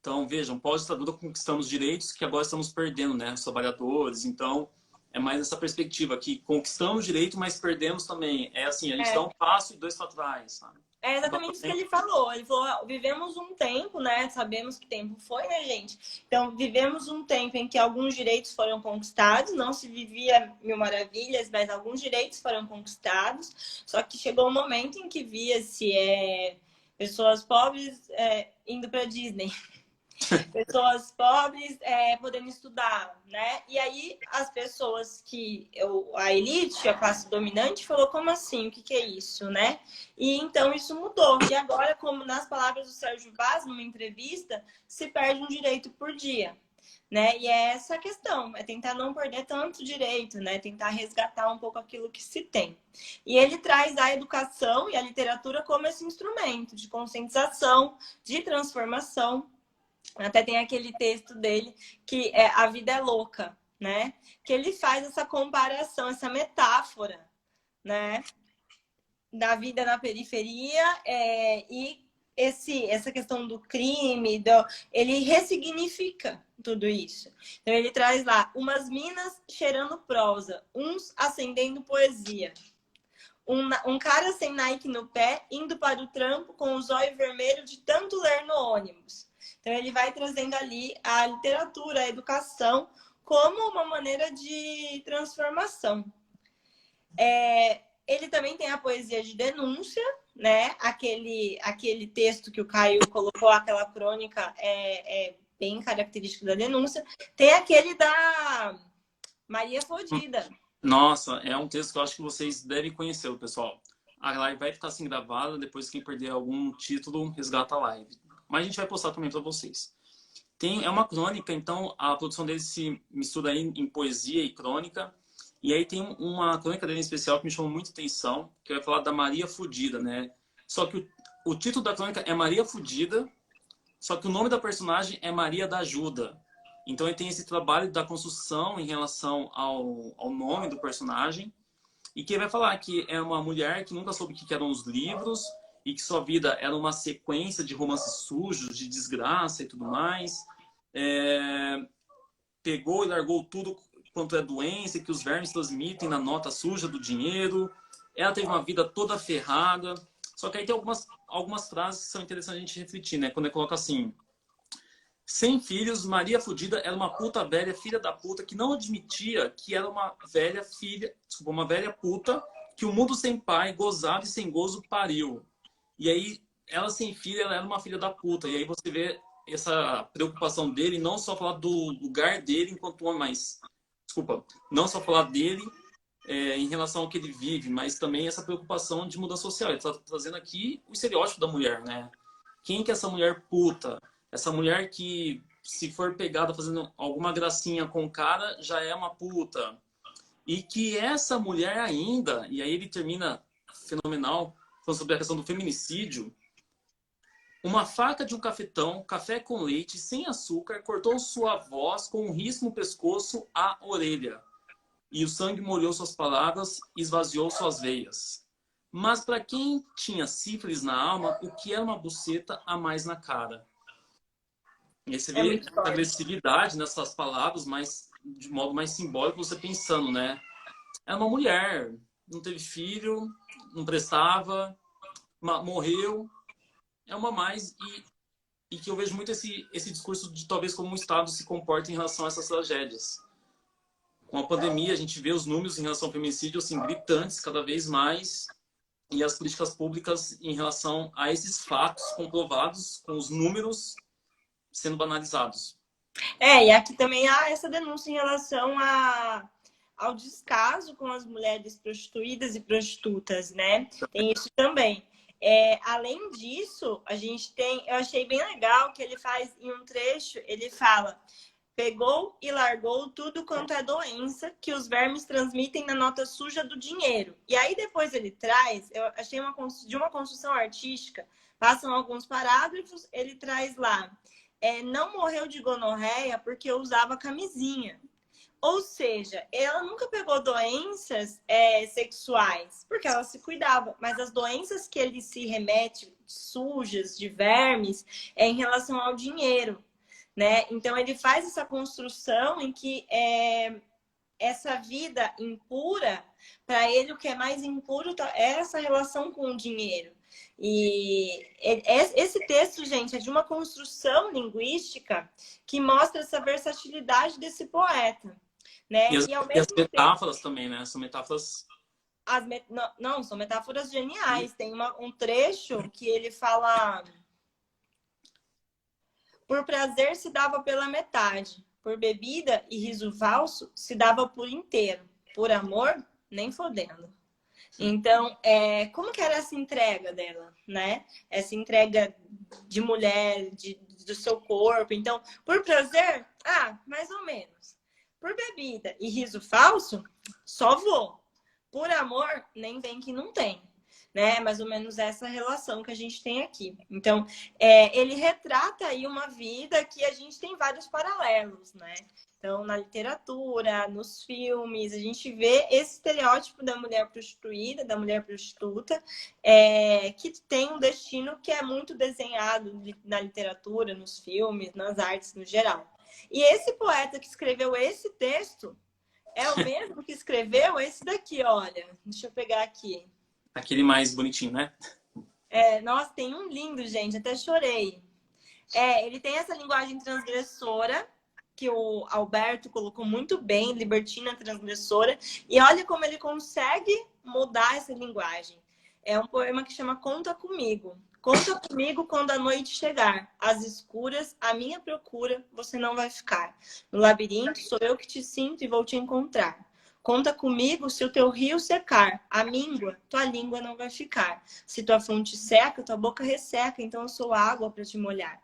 Então, vejam, pós-ditadura conquistamos direitos que agora estamos perdendo, né? Os trabalhadores. Então, é mais essa perspectiva que conquistamos direito, mas perdemos também. É assim, a gente dá um passo e dois para trás, sabe? É exatamente isso que ele falou. Ele falou, vivemos um tempo, né? Sabemos que tempo foi, né, gente? Então, vivemos um tempo em que alguns direitos foram conquistados, não se vivia mil maravilhas, mas alguns direitos foram conquistados. Só que chegou um momento em que via-se pessoas pobres indo para Disney. Pessoas pobres podendo estudar, né? E aí as pessoas a elite, a classe dominante, falou, como assim? O que é isso, né? E então isso mudou. E agora, como nas palavras do Sérgio Vaz, numa entrevista, se perde um direito por dia, né? E é essa a questão, é tentar não perder tanto direito, né? Tentar resgatar um pouco aquilo que se tem. E ele traz a educação e a literatura como esse instrumento de conscientização, de transformação. Até tem aquele texto dele que A Vida é Louca, né? Que ele faz essa comparação, essa metáfora, né? Da vida na periferia e essa questão do crime, ele ressignifica tudo isso. Então ele traz lá umas minas cheirando prosa, uns acendendo poesia. Um cara sem Nike no pé, indo para o trampo com o zóio vermelho de tanto ler no ônibus. Então, ele vai trazendo ali a literatura, a educação, como uma maneira de transformação. Ele também tem a poesia de denúncia, né? Aquele texto que o Caio colocou, aquela crônica, bem característico da denúncia. Tem aquele da Maria Fodida. Nossa, é um texto que eu acho que vocês devem conhecer, pessoal. A live vai ficar assim gravada, depois quem perder algum título, resgata a live. Mas a gente vai postar também para vocês. É uma crônica, então a produção dele se mistura em poesia e crônica. E aí tem uma crônica dele em especial que me chamou muita atenção, que vai falar da Maria Fudida, né? Só que o título da crônica é Maria Fudida, só que o nome da personagem é Maria da Ajuda. Então ele tem esse trabalho da construção em relação ao nome do personagem. E que ele vai falar que é uma mulher que nunca soube o que eram os livros e que sua vida era uma sequência de romances sujos, de desgraça e tudo mais. Pegou e largou tudo quanto é doença que os vermes transmitem na nota suja do dinheiro. Ela teve uma vida toda ferrada. Só que aí tem algumas frases que são interessantes a gente refletir, né? Quando ele coloca assim, Sem filhos, Maria Fudida era uma puta velha, filha da puta, que não admitia que era uma velha filha, desculpa, uma velha puta, que o mundo sem pai, gozado e sem gozo pariu. E aí, ela sem filha, ela era uma filha da puta. E aí você vê essa preocupação dele, não só falar do lugar dele enquanto homem, mas, desculpa, não só falar dele em relação ao que ele vive, mas também essa preocupação de mudança social. Ele está trazendo aqui o estereótipo da mulher, né? Quem que é essa mulher puta? Essa mulher que, se for pegada fazendo alguma gracinha com o cara, já é uma puta. E que essa mulher ainda, e aí ele termina fenomenal, falando sobre a questão do feminicídio, uma faca de um cafetão, café com leite, sem açúcar, cortou sua voz com um risco no pescoço à orelha. E o sangue molhou suas palavras e esvaziou suas veias. Mas para quem tinha sífilis na alma, o que era uma buceta a mais na cara? E aí você É vê muito a forte. agressividade nessas palavras, mas de modo mais simbólico, você pensando, né? É uma mulher, não teve filho, não prestava, morreu, é uma mais. E que eu vejo muito esse discurso de talvez como o Estado se comporta em relação a essas tragédias. Com a pandemia, a gente vê os números em relação ao feminicídio assim, gritantes cada vez mais, e as políticas públicas em relação a esses fatos comprovados, com os números sendo banalizados. E aqui também há essa denúncia em relação ao descaso com as mulheres prostituídas e prostitutas, né? Tem isso também. Além disso, a gente tem, eu achei bem legal que ele faz em um trecho, ele fala: pegou e largou tudo quanto é doença que os vermes transmitem na nota suja do dinheiro. E aí depois ele traz, eu achei de uma construção artística, passam alguns parágrafos, ele traz lá: não morreu de gonorreia porque usava camisinha. Ou seja, ela nunca pegou doenças sexuais, porque ela se cuidava. Mas as doenças que ele se remete, sujas, de vermes, é em relação ao dinheiro, né? Então, ele faz essa construção em que essa vida impura, para ele, o que é mais impuro é essa relação com o dinheiro. E esse texto, gente, é de uma construção linguística que mostra essa versatilidade desse poeta, né? E ao E as mesmo tempo, metáforas também, né? São metáforas. não, são metáforas geniais. Tem um trecho que ele fala: por prazer se dava pela metade, por bebida e riso falso se dava por inteiro, por amor, nem fodendo. Então, como que era essa entrega dela, né? Essa entrega de mulher, do seu corpo. Então, por prazer, mais ou menos. Por bebida e riso falso, só vou. Por amor, nem vem que não tem. Né? Mais ou menos essa relação que a gente tem aqui. Então, ele retrata aí uma vida que a gente tem vários paralelos, né? Então, na literatura, nos filmes, a gente vê esse estereótipo da mulher prostituída, da mulher prostituta, que tem um destino que é muito desenhado na literatura, nos filmes, nas artes no geral. E esse poeta que escreveu esse texto é o mesmo que escreveu esse daqui, olha. Deixa eu pegar aqui. Aquele mais bonitinho, né? Nossa, tem um lindo, gente, até chorei. Ele tem essa linguagem transgressora, que o Alberto colocou muito bem, libertina transgressora, e olha como ele consegue mudar essa linguagem. É um poema que chama Conta Comigo. Conta comigo quando a noite chegar. Às escuras, a minha procura, você não vai ficar. No labirinto, sou eu que te sinto e vou te encontrar. Conta comigo se o teu rio secar. A míngua, tua língua não vai ficar. Se tua fonte seca, tua boca resseca, então eu sou água para te molhar.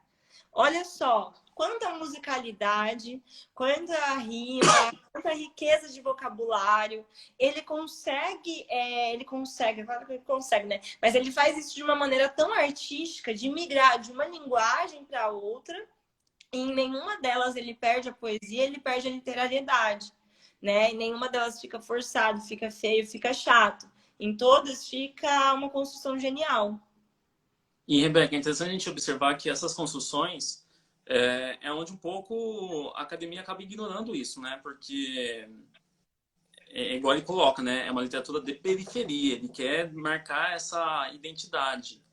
Olha só, quanta musicalidade, quanta rima, quanta riqueza de vocabulário. Ele consegue, claro que ele consegue, né? Mas ele faz isso de uma maneira tão artística, de migrar de uma linguagem para outra, e em nenhuma delas ele perde a poesia, ele perde a literariedade, né? E nenhuma delas fica forçado, fica feio, fica chato. Em todas fica uma construção genial. E, Rebeca, é interessante a gente observar que essas construções é onde um pouco a academia acaba ignorando isso, né? Porque igual ele coloca, né? É uma literatura de periferia, ele quer marcar essa identidade.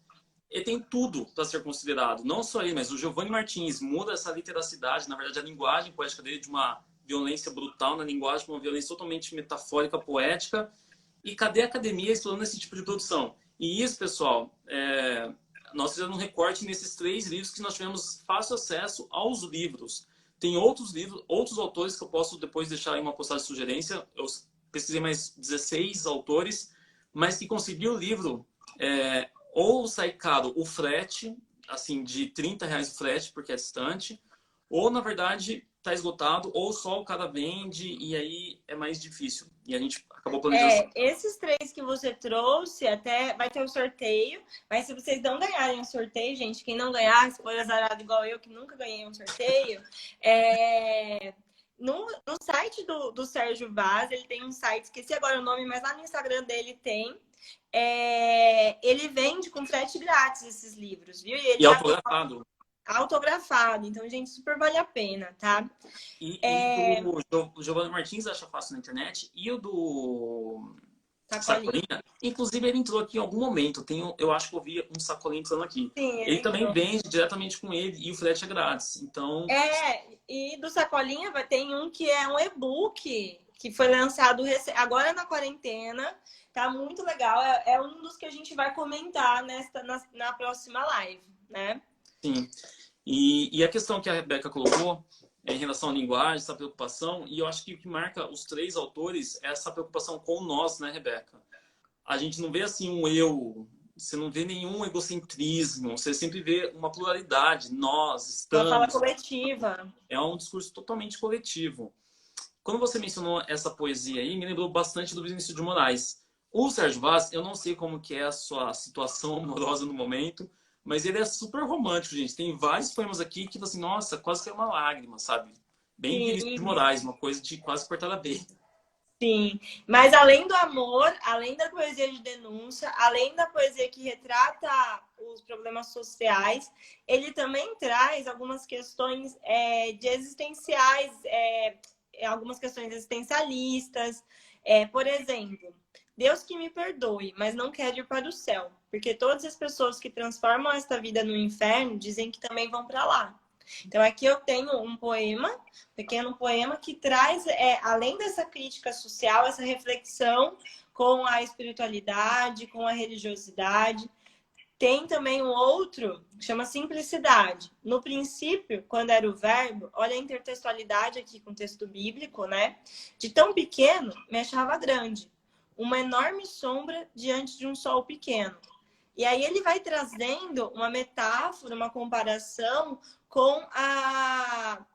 ele tem tudo para ser considerado. Não só ele, mas o Giovanni Martins muda essa literacidade, na verdade, a linguagem poética dele de uma violência brutal na linguagem para uma violência totalmente metafórica, poética. E cadê a academia explorando esse tipo de produção? E isso, pessoal, nós fizemos um recorte nesses 3 livros que nós tivemos fácil acesso aos livros. Tem outros livros, outros autores que eu posso depois deixar em uma postagem de sugerência. Eu pesquisei mais 16 autores, mas que conseguiu o livro ou sai caro o frete, assim, de R$ 30 o frete, porque é distante, ou, na verdade, está esgotado, ou só o cara vende, e aí é mais difícil. E a gente acabou planejando. Esses 3 que você trouxe, até vai ter um sorteio, mas se vocês não ganharem o sorteio, gente, quem não ganhar, se for azarado igual eu, que nunca ganhei um sorteio, no site do Sérgio Vaz, ele tem um site, esqueci agora o nome, mas lá no Instagram dele tem. Ele vende com frete grátis esses livros, viu? E ele autografado. Autografado. Então, gente, super vale a pena, tá? E do Giovanni Martins acha fácil na internet. E o do Sacolinha, inclusive ele entrou aqui em algum momento. Eu acho que eu vi um Sacolinha entrando aqui. Sim, ele também vende diretamente com ele e o frete é grátis. Então... e do Sacolinha tem um que é um e-book que foi lançado agora na quarentena. Tá muito legal. É um dos que a gente vai comentar na próxima live, né? Sim. E a questão que a Rebeca colocou em relação à linguagem, essa preocupação, e eu acho que o que marca os 3 autores é essa preocupação com nós, né, Rebeca? A gente não vê assim um eu, você não vê nenhum egocentrismo, você sempre vê uma pluralidade, nós estamos... Uma fala coletiva. É um discurso totalmente coletivo. Quando você mencionou essa poesia aí, me lembrou bastante do Vinícius de Moraes. O Sérgio Vaz, eu não sei como que é a sua situação amorosa no momento, mas ele é super romântico, gente. Tem vários poemas aqui que, assim, nossa, quase que é uma lágrima, sabe? Bem Vinícius de Moraes, uma coisa de quase cortar a veia. Sim, mas além do amor, além da poesia de denúncia, além da poesia que retrata os problemas sociais, ele também traz algumas questões de existenciais, algumas questões existencialistas. Por exemplo, Deus que me perdoe, mas não quero ir para o céu, porque todas as pessoas que transformam esta vida no inferno dizem que também vão para lá. Então, aqui eu tenho um poema, um pequeno poema, que traz, além dessa crítica social, essa reflexão com a espiritualidade, com a religiosidade. Tem também um outro que chama Simplicidade. No princípio, quando era o verbo, olha a intertextualidade aqui com o texto bíblico, né? De tão pequeno, me achava grande. Uma enorme sombra diante de um sol pequeno. E aí ele vai trazendo uma metáfora, uma comparação com a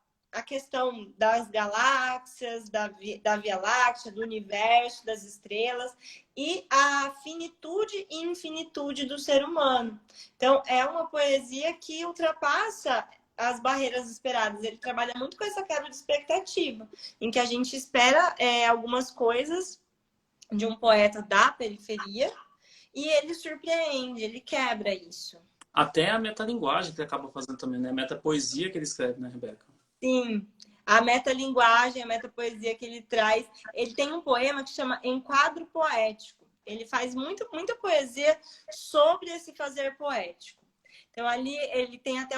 questão das galáxias, da Via Láctea, do universo, das estrelas e a finitude e infinitude do ser humano. Então, é uma poesia que ultrapassa as barreiras esperadas. Ele trabalha muito com essa quebra de expectativa, em que a gente espera algumas coisas de um poeta da periferia e ele surpreende, ele quebra isso. Até a metalinguagem que ele acaba fazendo também, né? A metapoesia que ele escreve, né, Rebeca? Sim, a metalinguagem, a metapoesia que ele traz. Ele tem um poema que chama Enquadro Poético. Ele faz muita poesia sobre esse fazer poético. Então, ali ele tem até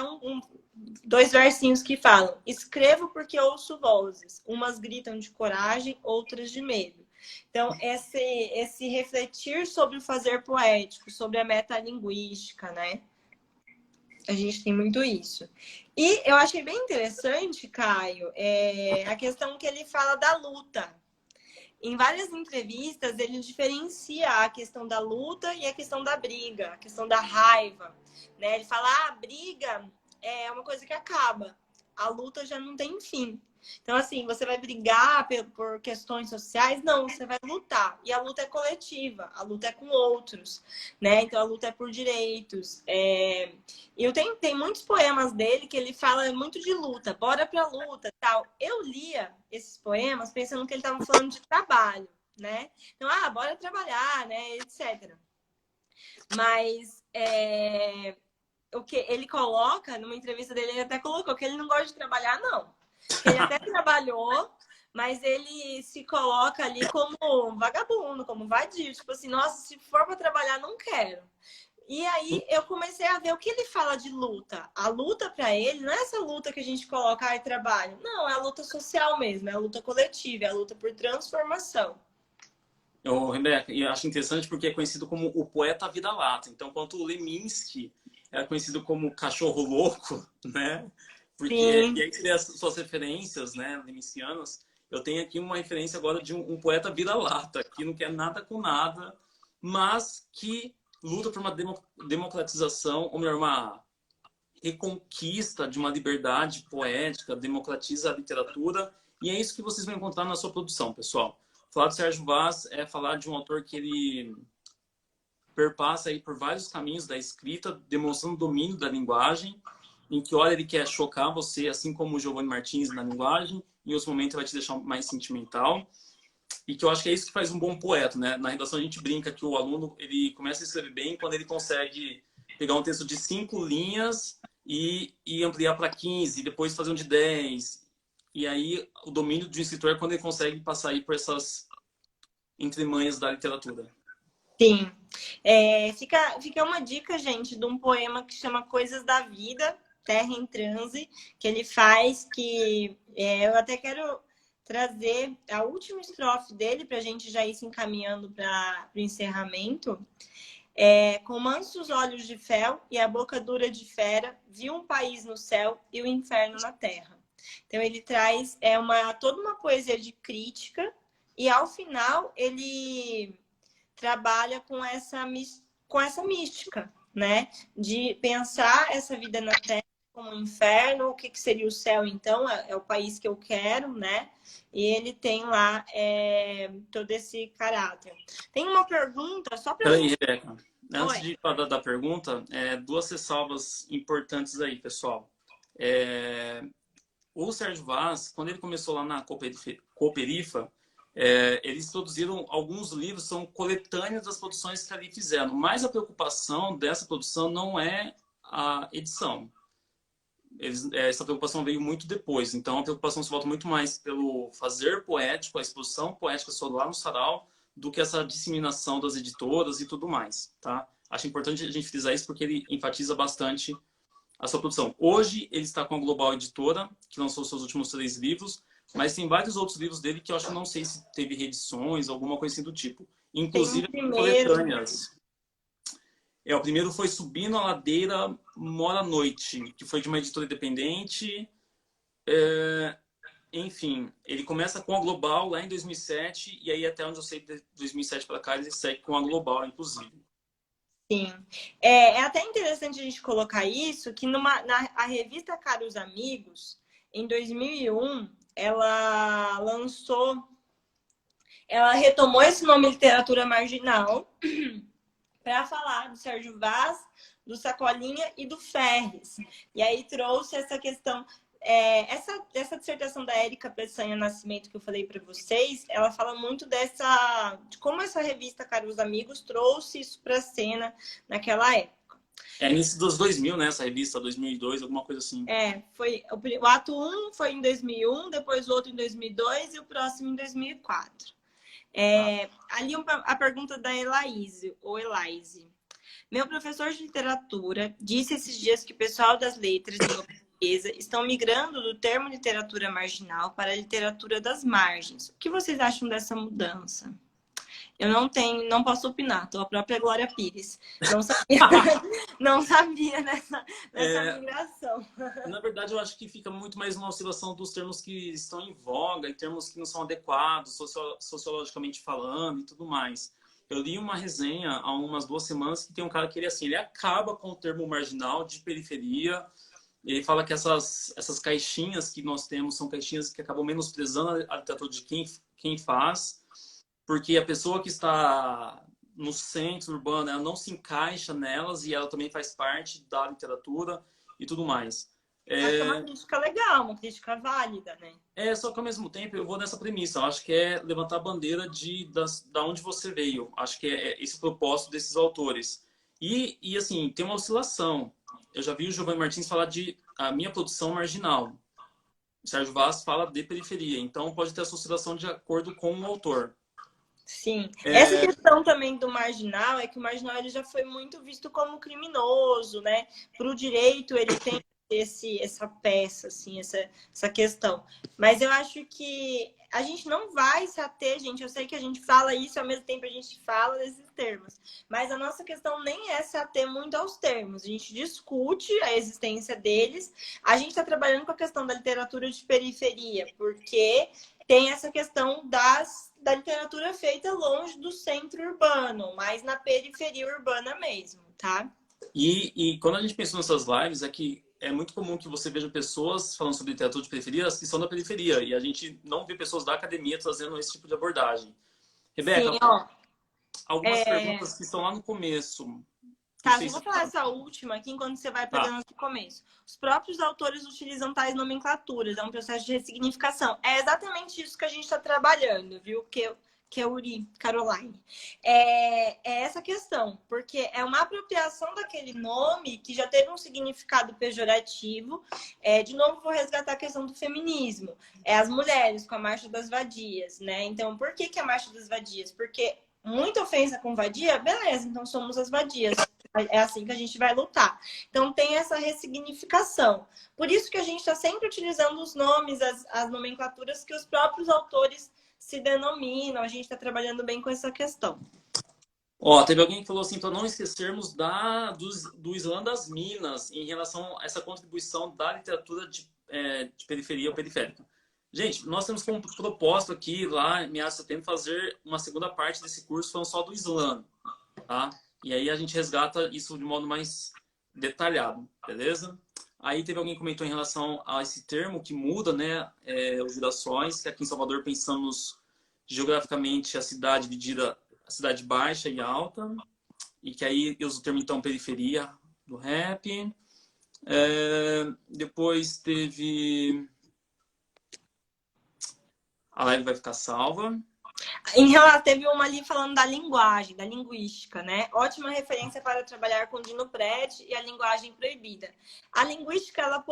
dois versinhos que falam: escrevo porque ouço vozes, umas gritam de coragem, outras de medo. Então, esse refletir sobre o fazer poético, sobre a metalinguística, né? A gente tem muito isso. E eu achei bem interessante, Caio, a questão que ele fala da luta. Em várias entrevistas, ele diferencia a questão da luta e a questão da briga, a questão da raiva, né? Ele fala, a briga é uma coisa que acaba, a luta já não tem fim. Então, assim, você vai brigar por questões sociais? Não, você vai lutar. E a luta é coletiva, a luta é com outros, né? Então, a luta é por direitos. Tem muitos poemas dele que ele fala muito de luta, bora pra luta, tal. Eu lia esses poemas pensando que ele estava falando de trabalho, né? Então, bora trabalhar, né? Etc. Mas o que ele coloca, numa entrevista dele, ele até colocou que ele não gosta de trabalhar, não. Ele até trabalhou, mas ele se coloca ali como vagabundo, como vadio. Tipo assim, nossa, se for para trabalhar, não quero. E aí eu comecei a ver o que ele fala de luta. A luta para ele não é essa luta que a gente coloca ai trabalho. Não, é a luta social mesmo, é a luta coletiva, é a luta por transformação. Rebeca, e eu acho interessante porque é conhecido como o poeta vira-lata. Então, enquanto o Leminski era conhecido como cachorro louco, né? Porque, Sim, e aí seria as suas referências, né, leminskianas, eu tenho aqui uma referência agora de um poeta vira-lata, que não quer nada com nada, mas que luta por uma democratização, ou melhor, uma reconquista de uma liberdade poética, democratiza a literatura, e é isso que vocês vão encontrar na sua produção, pessoal. Falar de Sérgio Vaz é falar de um autor que ele perpassa aí por vários caminhos da escrita, demonstrando domínio da linguagem, em que hora ele quer chocar você, assim como o Giovanni Martins na linguagem, em outros momentos vai te deixar mais sentimental, e que eu acho que é isso que faz um bom poeta, né? Na redação a gente brinca que o aluno ele começa a escrever bem quando ele consegue pegar um texto de 5 linhas e ampliar para 15, depois fazer um de 10. E aí o domínio de um escritor é quando ele consegue passar aí por essas entremanhas da literatura. sim. Fica uma dica, gente, de um poema que chama Coisas da Vida, Terra em Transe, que ele faz, que eu até quero trazer a última estrofe dele para a gente já ir se encaminhando para o encerramento. Com mansos olhos de fel e a boca dura de fera, viu um país no céu e o inferno na terra. Então ele traz toda uma poesia de crítica e ao final ele trabalha com essa mística, né? De pensar essa vida na Terra como um inferno, o que, que seria o céu, então? É o país que eu quero, né? E ele tem lá todo esse caráter. Tem uma pergunta, só para Peraí, gente. Rebeca. Antes Oi. de falar da pergunta, duas ressalvas importantes aí, pessoal. É, o Sérgio Vaz, quando ele começou lá na Cooperifa, eles produziram alguns livros, são coletâneas das produções que ali fizeram. Mas a preocupação dessa produção não é a edição. Essa preocupação veio muito depois. Então, a preocupação se volta muito mais pelo fazer poético, a exposição poética só lá no sarau, do que essa disseminação das editoras e tudo mais, tá? Acho importante a gente frisar isso porque ele enfatiza bastante a sua produção. Hoje, ele está com a Global Editora, que lançou seus últimos 3 livros, mas tem vários outros livros dele que eu acho que não sei se teve reedições, alguma coisa assim do tipo. Tem um Inclusive, primeiro. coletâneas. O primeiro foi Subindo a Ladeira Mora à Noite, que foi de uma editora independente. Enfim, ele começa com a Global lá em 2007, e aí até onde eu sei, de 2007 para cá, ele segue com a Global, inclusive. Sim. É até interessante a gente colocar isso, que a revista Caros Amigos, em 2001, ela retomou esse nome Literatura Marginal para falar do Sérgio Vaz, do Sacolinha e do Ferres. E aí trouxe essa questão. Essa dissertação da Érica Peçanha Nascimento que eu falei para vocês, ela fala muito de como essa revista Caros Amigos trouxe isso para a cena naquela época. Início dos 2000, né? Essa revista, 2002, alguma coisa assim. Foi o ato 1 foi em 2001, depois o outro em 2002 e o próximo em 2004. Ali a pergunta da Elaise, ou Elaise. Meu professor de literatura disse esses dias que o pessoal das letras de língua portuguesa estão migrando do termo literatura marginal para a literatura das margens. O que vocês acham dessa mudança? Eu não posso opinar, tô a própria Glória Pires. Não sabia, não sabia dessa migração. Na verdade, eu acho que fica muito mais uma oscilação dos termos que estão em voga e termos que não são adequados, sociologicamente falando e tudo mais. Eu li uma resenha há umas 2 semanas que tem um cara que ele acaba com o termo marginal de periferia. Ele fala que essas caixinhas que nós temos são caixinhas que acabam menosprezando a literatura de quem faz, porque a pessoa que está no centro urbano, ela não se encaixa nelas e ela também faz parte da literatura e tudo mais. Acho que é uma crítica legal, uma crítica válida, né? Só que ao mesmo tempo eu vou nessa premissa. Eu acho que é levantar a bandeira da onde você veio. Acho que é esse o propósito desses autores. E assim, tem uma oscilação. Eu já vi o Giovanni Martins falar de a minha produção marginal. O Sérgio Vaz fala de periferia. Então pode ter essa oscilação de acordo com o autor. Sim. Essa questão também do marginal é que o marginal ele já foi muito visto como criminoso, né? Para o direito ele tem essa peça, assim, essa questão. Mas eu acho que a gente não vai se ater, gente. Eu sei que a gente fala isso, ao mesmo tempo a gente fala desses termos. Mas a nossa questão nem é se ater muito aos termos. A gente discute a existência deles. A gente está trabalhando com a questão da literatura de periferia, porque tem essa questão da literatura feita longe do centro urbano, mas na periferia urbana mesmo, tá? E quando a gente pensou nessas lives, é que é muito comum que você veja pessoas falando sobre literatura de periferia que são da periferia, e a gente não vê pessoas da academia trazendo esse tipo de abordagem. Sim, Rebeca, ó. algumas perguntas que estão lá no começo. Não Tá, sei só vou se... falar essa última aqui enquanto você vai Tá. pegando no começo. Os próprios autores utilizam tais nomenclaturas, é um processo de ressignificação. É exatamente isso que a gente está trabalhando, viu? Que é Uri, Caroline. É essa questão, porque é uma apropriação daquele nome que já teve um significado pejorativo. De novo, vou resgatar a questão do feminismo. É as mulheres com a Marcha das Vadias, né? Então, por que a Marcha das Vadias? Porque muita ofensa com vadia, beleza, então somos as vadias. É assim que a gente vai lutar. Então tem essa ressignificação. Por isso que a gente está sempre utilizando os nomes, as nomenclaturas que os próprios autores se denominam. A gente está trabalhando bem com essa questão. Ó, teve alguém que falou assim, para não esquecermos do Islã das Minas em relação a essa contribuição da literatura de periferia ou periférica. Gente, nós temos como propósito aqui, lá em meados de setembro, fazer uma segunda parte desse curso falando só do Islã, tá? E aí a gente resgata isso de modo mais detalhado, beleza? Aí teve alguém que comentou em relação a esse termo que muda, né? Os girassóis, que aqui em Salvador pensamos geograficamente a cidade dividida, a cidade baixa e alta, e que aí eu uso o termo então periferia do rap. Depois teve... A live vai ficar salva. Teve uma ali falando da linguagem, da linguística, né? Ótima referência para trabalhar com Dino Prete e a linguagem proibida. A linguística, ela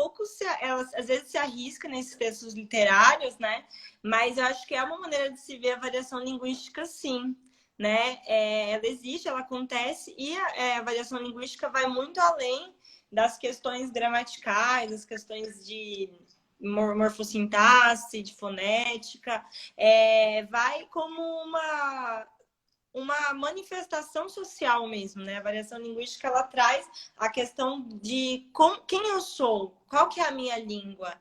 às vezes se arrisca nesses textos literários, né? Mas eu acho que é uma maneira de se ver a variação linguística, sim. Né? Ela existe, ela acontece, e a variação linguística vai muito além das questões gramaticais, das questões de morfossintaxe, de fonética, vai como uma manifestação social mesmo, né? A variação linguística, ela traz a questão de quem eu sou, qual que é a minha língua.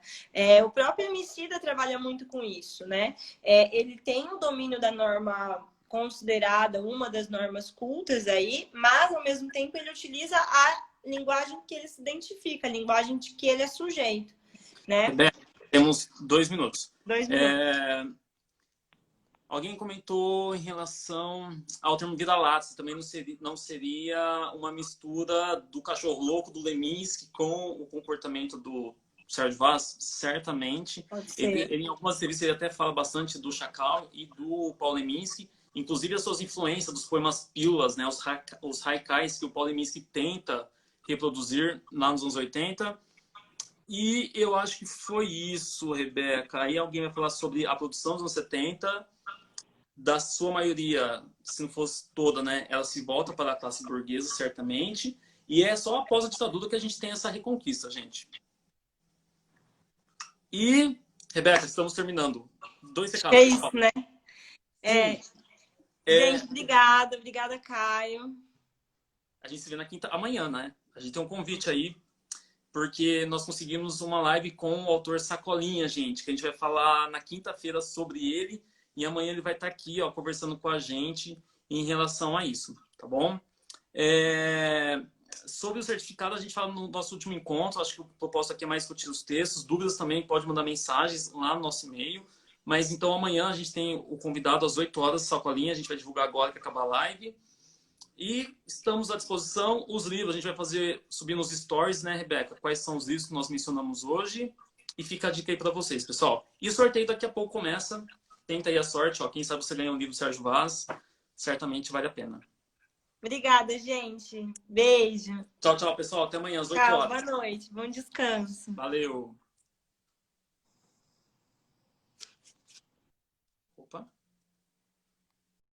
O próprio Emicida trabalha muito com isso, né? Ele tem o domínio da norma considerada uma das normas cultas aí, mas, ao mesmo tempo, ele utiliza a linguagem que ele se identifica, a linguagem de que ele é sujeito, né? Temos 2 minutos. 2 minutos. Alguém comentou em relação ao termo vira-lata, também não seria uma mistura do cachorro louco, do Leminski, com o comportamento do Sérgio Vaz? Certamente. Pode ser. Ele, em algumas entrevistas, ele até fala bastante do Chacal e do Paulo Leminski, inclusive as suas influências dos poemas pílulas, né, os haikais que o Paulo Leminski tenta reproduzir lá nos anos 80. E eu acho que foi isso, Rebeca. Aí alguém vai falar sobre a produção dos anos 70, da sua maioria, se não fosse toda, né, ela se volta para a classe burguesa, certamente, e é só após a ditadura que a gente tem essa reconquista, gente. E, Rebeca, estamos terminando. 2 recados. É isso, né? Gente, obrigada, Caio. A gente se vê na quinta, amanhã, né? A gente tem um convite aí, porque nós conseguimos uma live com o autor Sacolinha, gente, que a gente vai falar na quinta-feira sobre ele, e amanhã ele vai estar aqui, ó, conversando com a gente em relação a isso, tá bom? Sobre o certificado, a gente fala no nosso último encontro. Acho que o propósito aqui é mais discutir os textos. Dúvidas também, pode mandar mensagens lá no nosso e-mail. Mas então amanhã a gente tem o convidado às 8 horas, Sacolinha. A gente vai divulgar agora que acabar a live. E estamos à disposição. Os livros, a gente vai subir nos stories, né, Rebeca? Quais são os livros que nós mencionamos hoje. E fica a dica aí para vocês, pessoal. E o sorteio daqui a pouco começa. Tenta aí a sorte, ó. Quem sabe você ganha um livro do Sérgio Vaz. Certamente vale a pena. Obrigada, gente. Beijo. Tchau, tchau, pessoal. Até amanhã, às 8 horas. Boa noite. Bom descanso. Valeu.